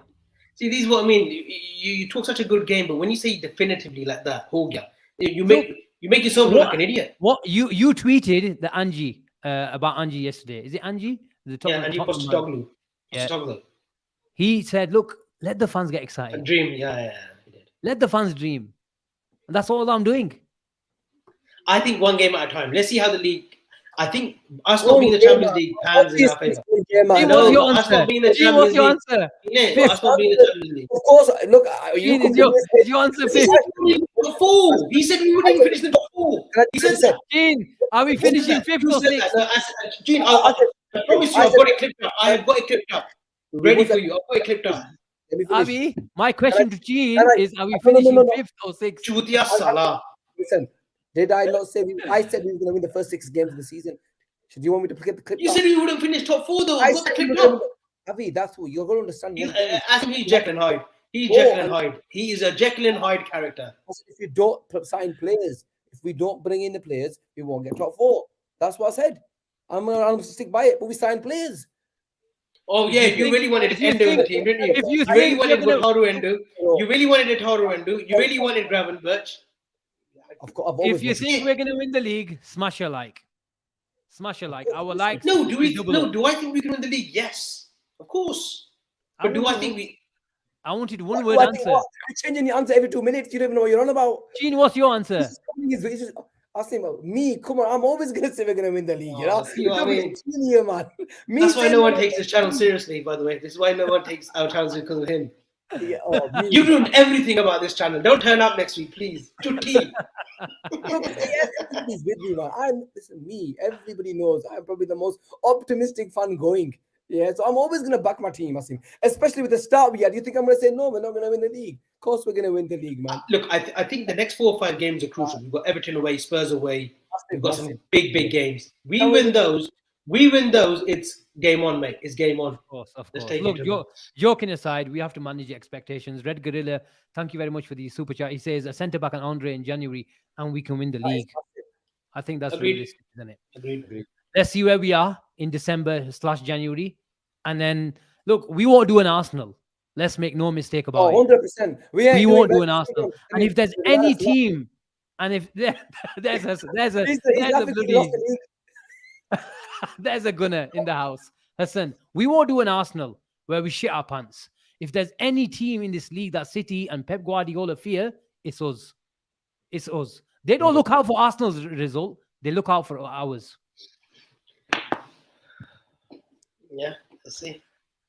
See, this is what I mean. You talk such a good game, but when you say definitively like that, Hogya, you make yourself look like an idiot. What you tweeted the Angie about Angie yesterday? Is it Angie? Angie Postecoglou. Yeah. He said, "Look, let the fans get excited. A dream, yeah, he did. Let the fans dream." And that's all I'm doing. I think one game at a time. Let's see how the league. I think us not being the Champions League pans in our favour. Gene, No, what's your us not answer? being the Gene, what's Champions your League. answer? Yeah, Fifth. us not being the Champions League. Of course, look, you Gene, come is your answer He fifth? said we wouldn't even top four. He said we wouldn't even finish the top four. He said that. Gene, are we Who said finishing that? fifth Who or said sixth? that? No, Gene, I promise you, I've got it clipped up. I have got it clipped up. Ready for you. I've got it clipped up. Let me finish. Avi, my question to Gene can I- is: are we no, finishing no. fifth or sixth? Chutia Salah. Listen, did I not say I said we were going to win the first 6 games of the season? Should you want me to get the clip? You back? said we wouldn't finish top four though. I I've got said the we clipped were gonna up. win Avi, that's what you're going to understand. one thing. Ask me, he's Jekyll and Hyde. He's Oh, Jekyll and and- Hyde. He is a Jekyll and Hyde character. If you don't sign players, if we don't bring in the players, we won't get top 4. That's what I said. I'm going to stick by it, but we sign players. Oh yeah, you really wanted Endo in the team, didn't you? If you You really think wanted we're gonna- Wataru Endo. You really wanted Wataru Endo. You really wanted Gravenberch. I've always If you wanted- think we're gonna win the league, smash a like. Smash a like. I would like. No, do I think we can win the league? Yes, of course. But do I think we? I wanted one What word do I think? answer. What? You're changing your answer every 2 minutes. You don't even know what you're on about. Gene, what's your answer? This is coming, it's just, Asim, me, come on, I'm always gonna say we're gonna win the league. You know, Oh, see what I mean? Here, man. Me That's why saying no one that- takes this channel seriously. By the way, this is why no one takes our channel seriously because of him. Yeah, oh, me. You ruined everything about this channel. Don't turn up next week, please. Chutti. Look, everybody's with me, man. Listen, me. Everybody knows I'm probably the most optimistic fan going. Yeah, so I'm always gonna back my team, Asim. Especially with the start we had. You think I'm gonna say no? We're not gonna win the league. Of course, we're gonna win the league, man. Look, I think the next 4 or 5 games are crucial. We've got Everton away, Spurs away. We've got some big games. We win those. It's game on, mate. It's game on. Of course, of Let's course. take it Look, to them. joking aside, we have to manage expectations. Red Gorilla, thank you very much for the super chat. He says a centre back and Andre in January, and we can win the league. I think that's Agreed. realistic, isn't it? Agreed. Let's see where we are in December/January, and then look, we won't do an Arsenal. Let's make no mistake about it. 100%. We won't do an Arsenal. And if there's any team, and if there's a bloody there's a gunner in the house. Listen, we won't do an Arsenal where we shit our pants. If there's any team in this league that City and Pep Guardiola fear, it's us. It's us. They don't look out for Arsenal's result. They look out for ours. Yeah, let's see.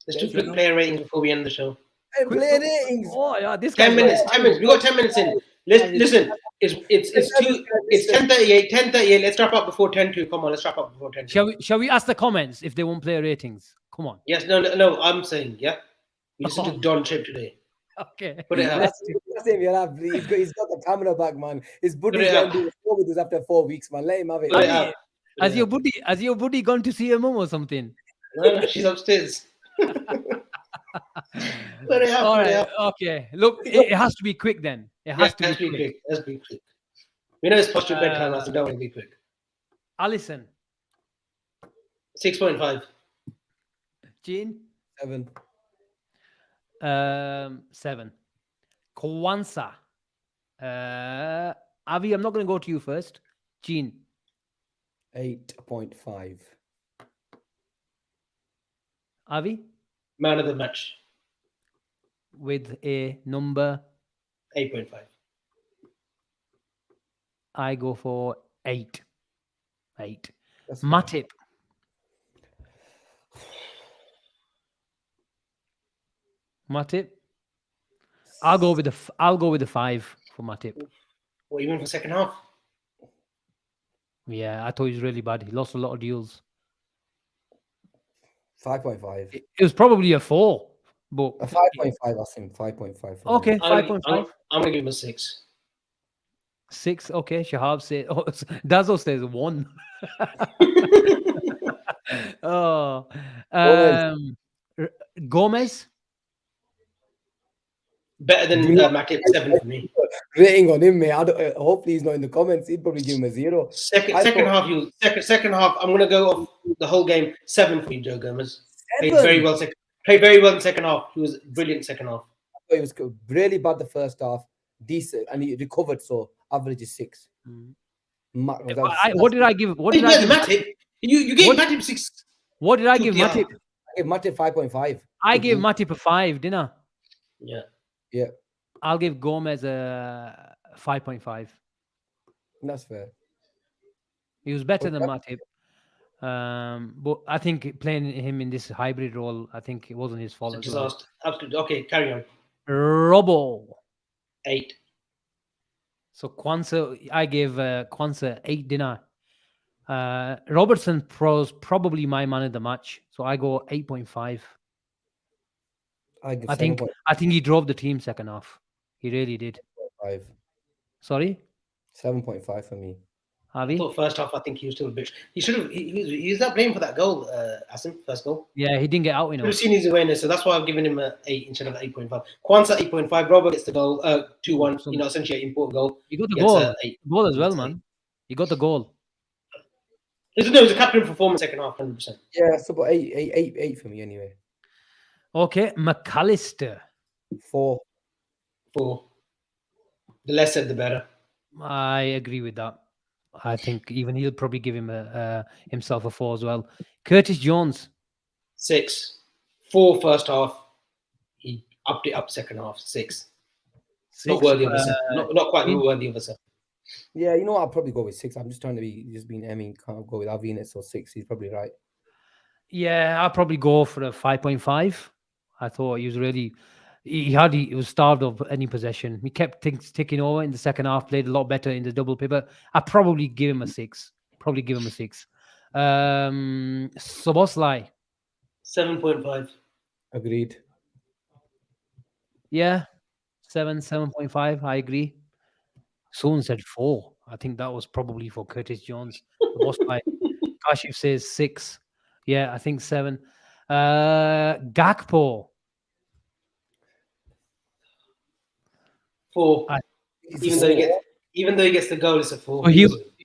Let's do quick player ratings before we end the show. Hey, play ratings. Oh yeah, this 10 guy's minutes. right. 10 minutes. We got 10 minutes in. Listen. It's 10:38. 10:38. Let's wrap up before 10:02. Come on, let's wrap up before 10:02. Shall we ask the comments if they won't play ratings? Come on. Yes. No. I'm saying yeah. We listen to Don Chip today. Okay. Put it out. That's him, he's got the camera back, man. His buddy's it going up. to do a show with us after 4 weeks, man. Let him have it. Put it Avi, out. Has your buddy gone to see a mum or something? No, she's upstairs. Put it out. All Put it right. out. Okay. Look, it has to be quick then. It has to Let's be be quick. quick. Let's be quick. We know it's past your bedtime, so don't want to be quick. Alison, 6.5. Jean, 7. 7. Kwanzaa. Avi, I'm not going to go to you first. Jean, 8.5. Avi, Man of the match. with a number, 8.5. I go for 8. 8. That's Matip. Matip. I'll go with the 5 for Matip. Or even for second half. Yeah, I thought he was really bad. He lost a lot of deals. 5.5. It was probably a 4, but A 5.5, Asim. 5.5. for me. okay, I'm 5.5. going to give him a 6. 6. Okay, Shahab says. Oh, Dazo says 1. Oh, Gomez. Better than Matip, 7 for me. Rating on him, mate. Hopefully he's not in the comments. He'd probably give him a 0. Second thought- half, I'm going to go off the whole game. 7 for you, Joe Gomez. Played 7? very well. Played very well in second half. He was brilliant second half. It was really bad the first half, decent, and he recovered. So average is 6. What did I give? What did I Better give? than Matip. You gave What- Matip 6. What did I give Yeah. Matip? I gave Matip 5.5. I gave Matip a 5, didn't I? Yeah. Yeah, I'll give Gomez a 5.5. that's fair. He was better than Okay. Matip. But I think playing him in this hybrid role, I think it wasn't his fault It's a as well. disaster. Absolutely. Okay, carry on. Robbo. 8. So Kwanzaa, I gave Kwanzaa 8, didn't I? Robertson was probably my man of the match, so I go 8.5. I give I think 7.5. he drove the team second half. He really did. Sorry, 7.5 for me. I Avi? thought first half, I think he was still a bit. He should have. He's not playing for that goal, Asim, first goal. Yeah, he didn't get out, Should have seen his awareness, so that's why I've given him a 8 instead of 8.5. Kwanzaa 8.5. Robert gets the goal, 2-1. So- Essentially an important goal. He got the Gets goal. a 8. Goal as well, Gets man. He got the goal. It was a captain performance second half, 100%. Yeah, so about 8 for me anyway. Okay, McAllister. 4. 4. The less said, the better. I agree with that. I think even he'll probably give him himself a 4 as well. Curtis Jones. 6. 4 first half. He upped it up second half. 6. Not 6. worthy of a 7. Not quite worthy of a 7. Yeah, you know what? I'll probably go with 6. I'm just trying to being Emmy. Can't go with Avi in it, so 6. He's probably right. Yeah, I'll probably go for a 5.5. I thought he was really, he was starved of any possession. He kept things ticking over in the second half, played a lot better in the double pivot. I'd probably give him a 6. Soboslai. 7.5. Agreed. Yeah, 7.5. I agree. Someone said 4. I think that was probably for Curtis Jones. Soboslai. Kashif says 6. Yeah, I think 7. Gakpo. 4. It's Even a though he 4. gets, even though he gets the goal, it's a 4. So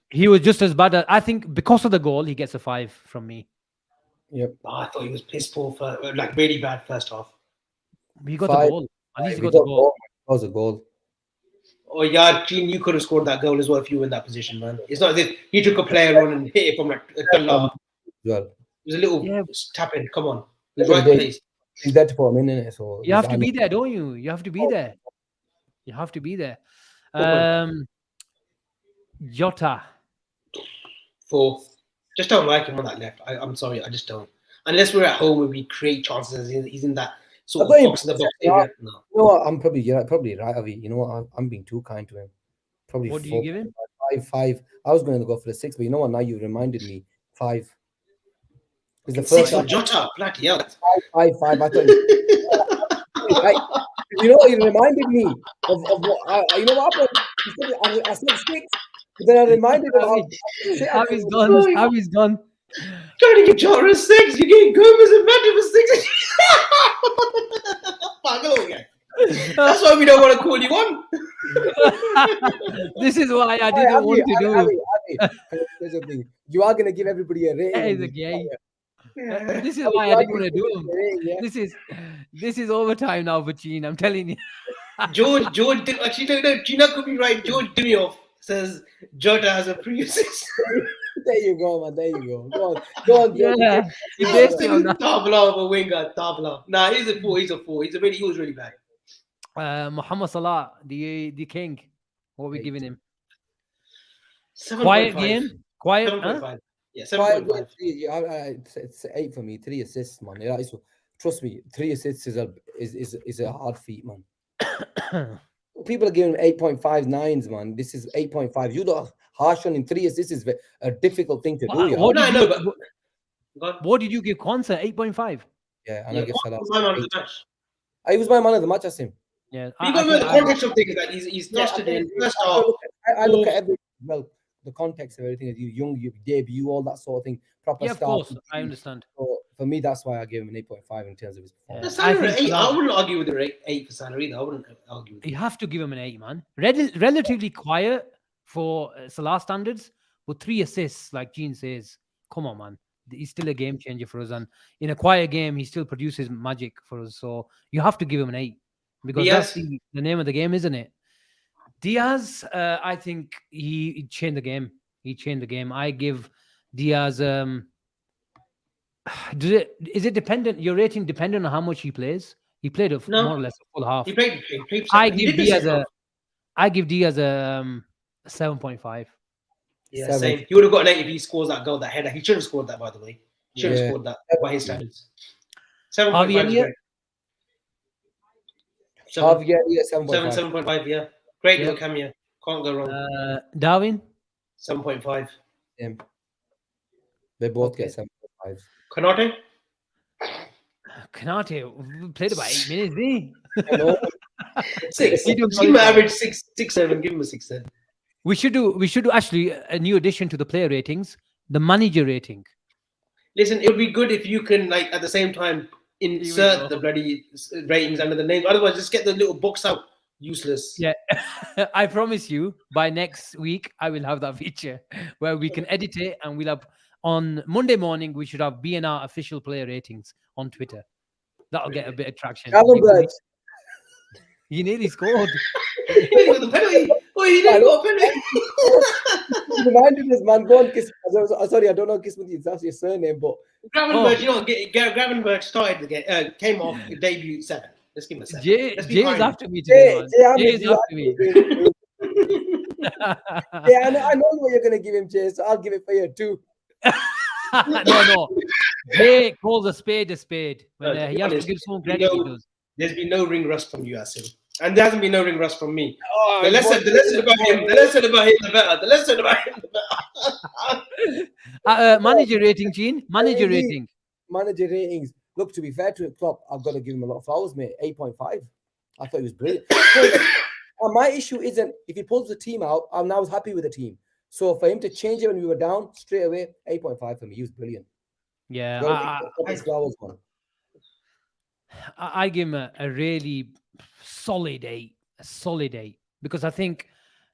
he was just as bad. I think because of the goal, he gets a 5 from me. Yep. I thought he was piss poor for really bad first half. He got 5. the goal. At least he We got the goal. That was a goal. Oh yeah, Gene, you could have scored that goal as well if you were in that position, man. It's not that he took a player on and hit it from a Well, It was a little tap in. Come on, the Yeah, right they- place. he's there to put him in it. So You have to be there, don't you? You have to be there. You have to be there. Jota. 4. Just don't like him on that left. I'm sorry, I just don't. Unless we're at home and we create chances, he's in that sort of I thought box in the box he- area. No. You know what? I'm probably right, Avi. You know what? I'm being too kind to him. Probably What do 4, you give him? 5. I was going to go for the 6, but you know what? Now you reminded me. 5. Because the 6 first for half, Jota, bloody hell. 5. I thought. You know what? It reminded me of what. You know what happened? I said 6, but then I reminded him how shit I Harvey's was. gone. Harvey's gone. Trying to get Jota a 6. You're getting Gomez and Manda for 6. Pagal, yeah. That's why we don't want to call you on. This is why I didn't want to do. Avi, there's a thing. You are going to give everybody a rating. Hey, on the this. gay. Yeah. This is why I didn't want to do You are gonna give him. everybody a rating, This is overtime now for Gene. I'm telling you. George, actually, no, Gina could be right. George Dimioff says Jota has a pre-assist. yeah. There you go, man. There you go. Go on, George. Yeah, he based it on that. Tabla of a winger, Tabla. Nah, he's a 4. He was really bad. Muhammad Salah, the king. What are we 8. giving him? 7.5. Quiet game. Quiet. 7.5. Yeah, Quiet 7.5. game, it's 8 for me. 3 assists, man. Yeah, trust me, 3 assists is a hard feat, man. People are giving 8.5 9s, man. This is 8.5. You don't harsh on him. 3 assists is a difficult thing to do. Yeah, What No, did I you- know, but go on. What did you give Kwanzaa? 8.5. yeah, and Yeah, I guess Salah. what's the man of the match? He was my man of the match, Asim. Yeah. You got to know the context of things. Like he's thrusted in first half. I look at everything. Well, the context of everything. You young, you debut, all that sort of thing. Proper Yeah, of start. course. I understand. So for me, that's why I gave him an 8.5 in terms of his The performance. I salary think 8. I Salah- wouldn't argue with the 8 for salary either. I wouldn't argue with it. You have to give him an 8, man. Relatively quiet for Salah standards, but 3 assists, like Gene says. Come on, man. He's still a game changer for us, and in a quiet game, he still produces magic for us. So you have to give him an 8 because that's the name of the game, isn't it? Diaz, I think he changed the game. He changed the game. I give Diaz. Is it dependent? Your rating dependent on how much he plays? He played No. more or less a full half. He played. I he give did the Diaz second half. I give Diaz a 7.5. Yeah, 7. same. He would have got an 8 if he scores that goal, that header. He should have scored that, by the way. Should have Yeah. scored that by his standards. Harvey 7.5 is Elliott? great. Harvey Elliott, 7.5. 7.5, yeah. Great Yeah. little cameo. Can't go wrong. Darwin? 7.5. Yeah. They both Okay. get 7.5. Konate? Kanate played about 8 minutes, didn't he? I know. 6. He don't Give him an qualify. average 6, 7. Give him a 6 then. We should do actually a new addition to the player ratings, the manager rating. Listen, it would be good if you can, like, at the same time, insert go. the bloody ratings under the names. Otherwise, just get the little box out. Useless. Yeah. I promise you, by next week, I will have that feature where we can edit it, and we'll have on Monday morning, we should have BNR official player ratings on Twitter. That'll get a bit of traction. Callum Birds. He nearly scored. He didn't got the penalty. Oh, he didn't got a penalty. Reminded us, man. Go on, Kiss. Sorry, I don't know Kismati. That's your surname, but Gravenberch, you know, Gravenberch started the game, came off, debut 7. Let's give him a 7. Jay Let's be is kind. after me today, man. Jay, Jay is after me. Yeah, I know what you're gonna give him, Jay. So I'll give it for you too. No. Jay calls a spade. When No, to be he has honest, to give someone you credit, he know- does. There's been no ring rust from you, Asim. And there hasn't been no ring rust from me. Oh, The lesson about him, the lesson about him, the better. The lesson about him, the better. Manager rating, Gene. Manager Maybe. rating. Manager ratings. Look, to be fair to Klopp, I've got to give him a lot of flowers, mate. 8.5. I thought he was brilliant. My issue isn't if he pulls the team out, I'm now happy with the team. So for him to change it when we were down straight away, 8.5 for me. He was brilliant. Yeah, Got flowers, man. I give him a really solid 8. A solid 8. Because I think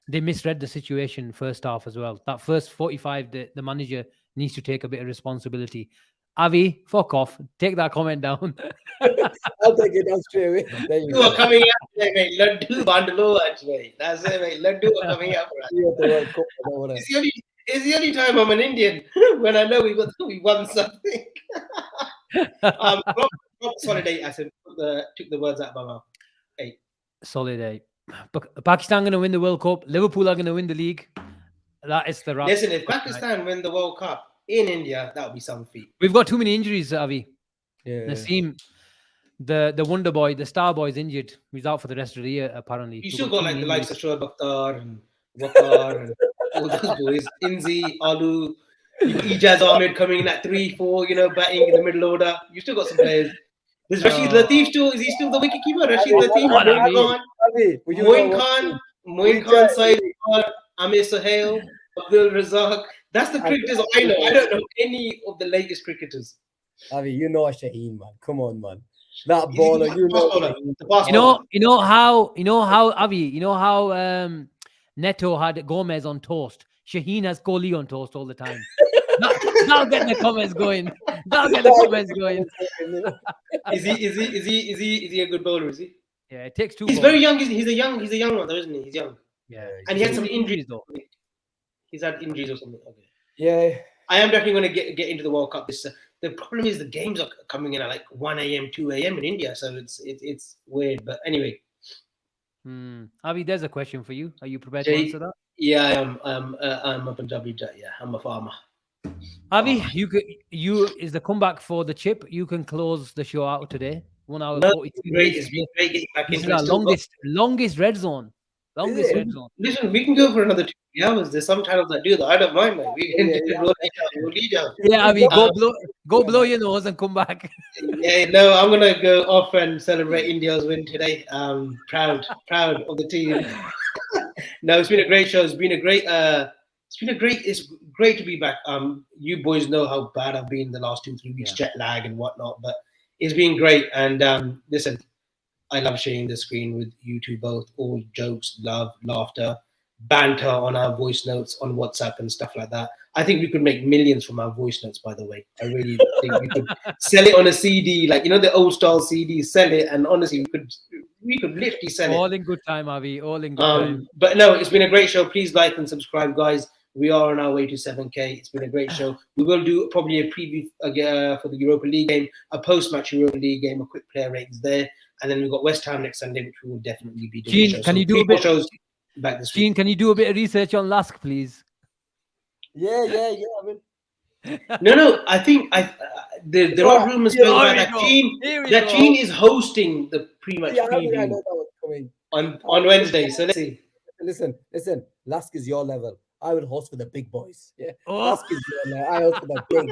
they misread the situation first half as well. That first 45, the manager needs to take a bit of responsibility. Avi, fuck off. Take that comment down. I'll take it down straight away. There you You are go. coming up today, mate. Laddu Bandalo, actually. That's it, mate. Laddu are coming up. Right? See you at the World Cup, I don't wanna- It's the only time I'm an Indian when I know we won something. Not solid 8, Asim. Took the words out of my mouth. 8. Solid 8. Pakistan going to win the World Cup. Liverpool are going to win the league. That is the wrap. Listen, if Pakistan win the World Cup in India, that would be some feat. We've got too many injuries, Avi. Yeah. Asim, the wonder boy, the star boy is injured. He's out for the rest of the year, apparently. You still got like the likes of Shoaib Akhtar and Waqar and all those boys. Inzi, Alu, you got Ijaz Ahmed coming in at 3-4, batting in the middle order. You still got some players. Is Rashid Latif still? Is he still the wicketkeeper? Rashid Latif, Moin Khan, Saeed Khan, Amir Sohail, Abdul Razak. That's the cricketers I know. I don't know any of the latest cricketers. Avi, you know Shaheen, man. Come on, man. That baller, you know. The fast bowler. You know how Neto had Gomez on toast. Shaheen has Kohli on toast all the time. That'll get the comments going. Is he a good bowler? Is he? Yeah, it takes 2 He's balls. very young. He's a young one, though, isn't he? He's young. Yeah, And he had some injuries injuries though. He's had injuries or something. Okay. Yeah. I am definitely going to get into the World Cup. The problem is the games are coming in at like 1 a.m., 2 a.m. in India, so it's weird. But anyway, Avi, there's a question for you. Are you prepared Jay- to answer that? yeah, I am. I'm a Punjabi. Yeah, I'm a farmer. Avi, you is the comeback for the chip. You can close the show out today. 1 hour No, 42 Great, minutes. it's been great getting back This is into our it. longest red zone. Longest Yeah. red zone. Listen, we can go for another 2 hours. There's some channels that do that. I don't mind, mate. We can we'll lead out. Yeah, Avi, go blow your nose and come back. Yeah, no, I'm gonna go off and celebrate India's win today. Proud of the team. No, it's been a great show. It's great to be back. You boys know how bad I've been the last 2-3 weeks, jet lag and whatnot, but it's been great. And listen, I love sharing the screen with you two both. All jokes, love, laughter, banter on our voice notes on WhatsApp and stuff like that. I think we could make millions from our voice notes, by the way. I really think we could sell it on a CD, like the old style CD, sell it, and honestly, we could literally sell it. All in good time, Avi. All in good time. But no, it's been a great show. Please like and subscribe, guys. We are on our way to 7K. It's been a great show. We will do probably a preview for the Europa League game, a post-match Europa League game, a quick player ratings there, and then we've got West Ham next Sunday, which we will definitely be doing. Gene, can you do a bit? shows back this week? Gene, can you do a bit of research on Lask, please? Yeah. I mean, No. I think there are rumors going about that Gene. That Gene is hosting the pre-match yeah, I preview know that was coming. on Wednesday. So let's see. Listen. Lask is your level. I will host for the big boys. Yeah, Oh. Lask is your level. I host for the big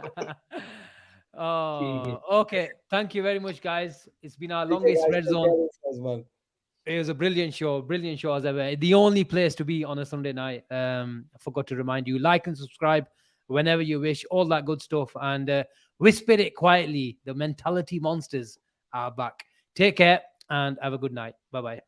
boys. Oh, okay. Thank you very much, guys. It's been our Okay, longest guys, red take zone. care of yourselves, man. It was a brilliant show as ever. The only place to be on a Sunday night. I forgot to remind you, like and subscribe whenever you wish, all that good stuff. And whisper it quietly. The mentality monsters are back. Take care and have a good night. Bye-bye.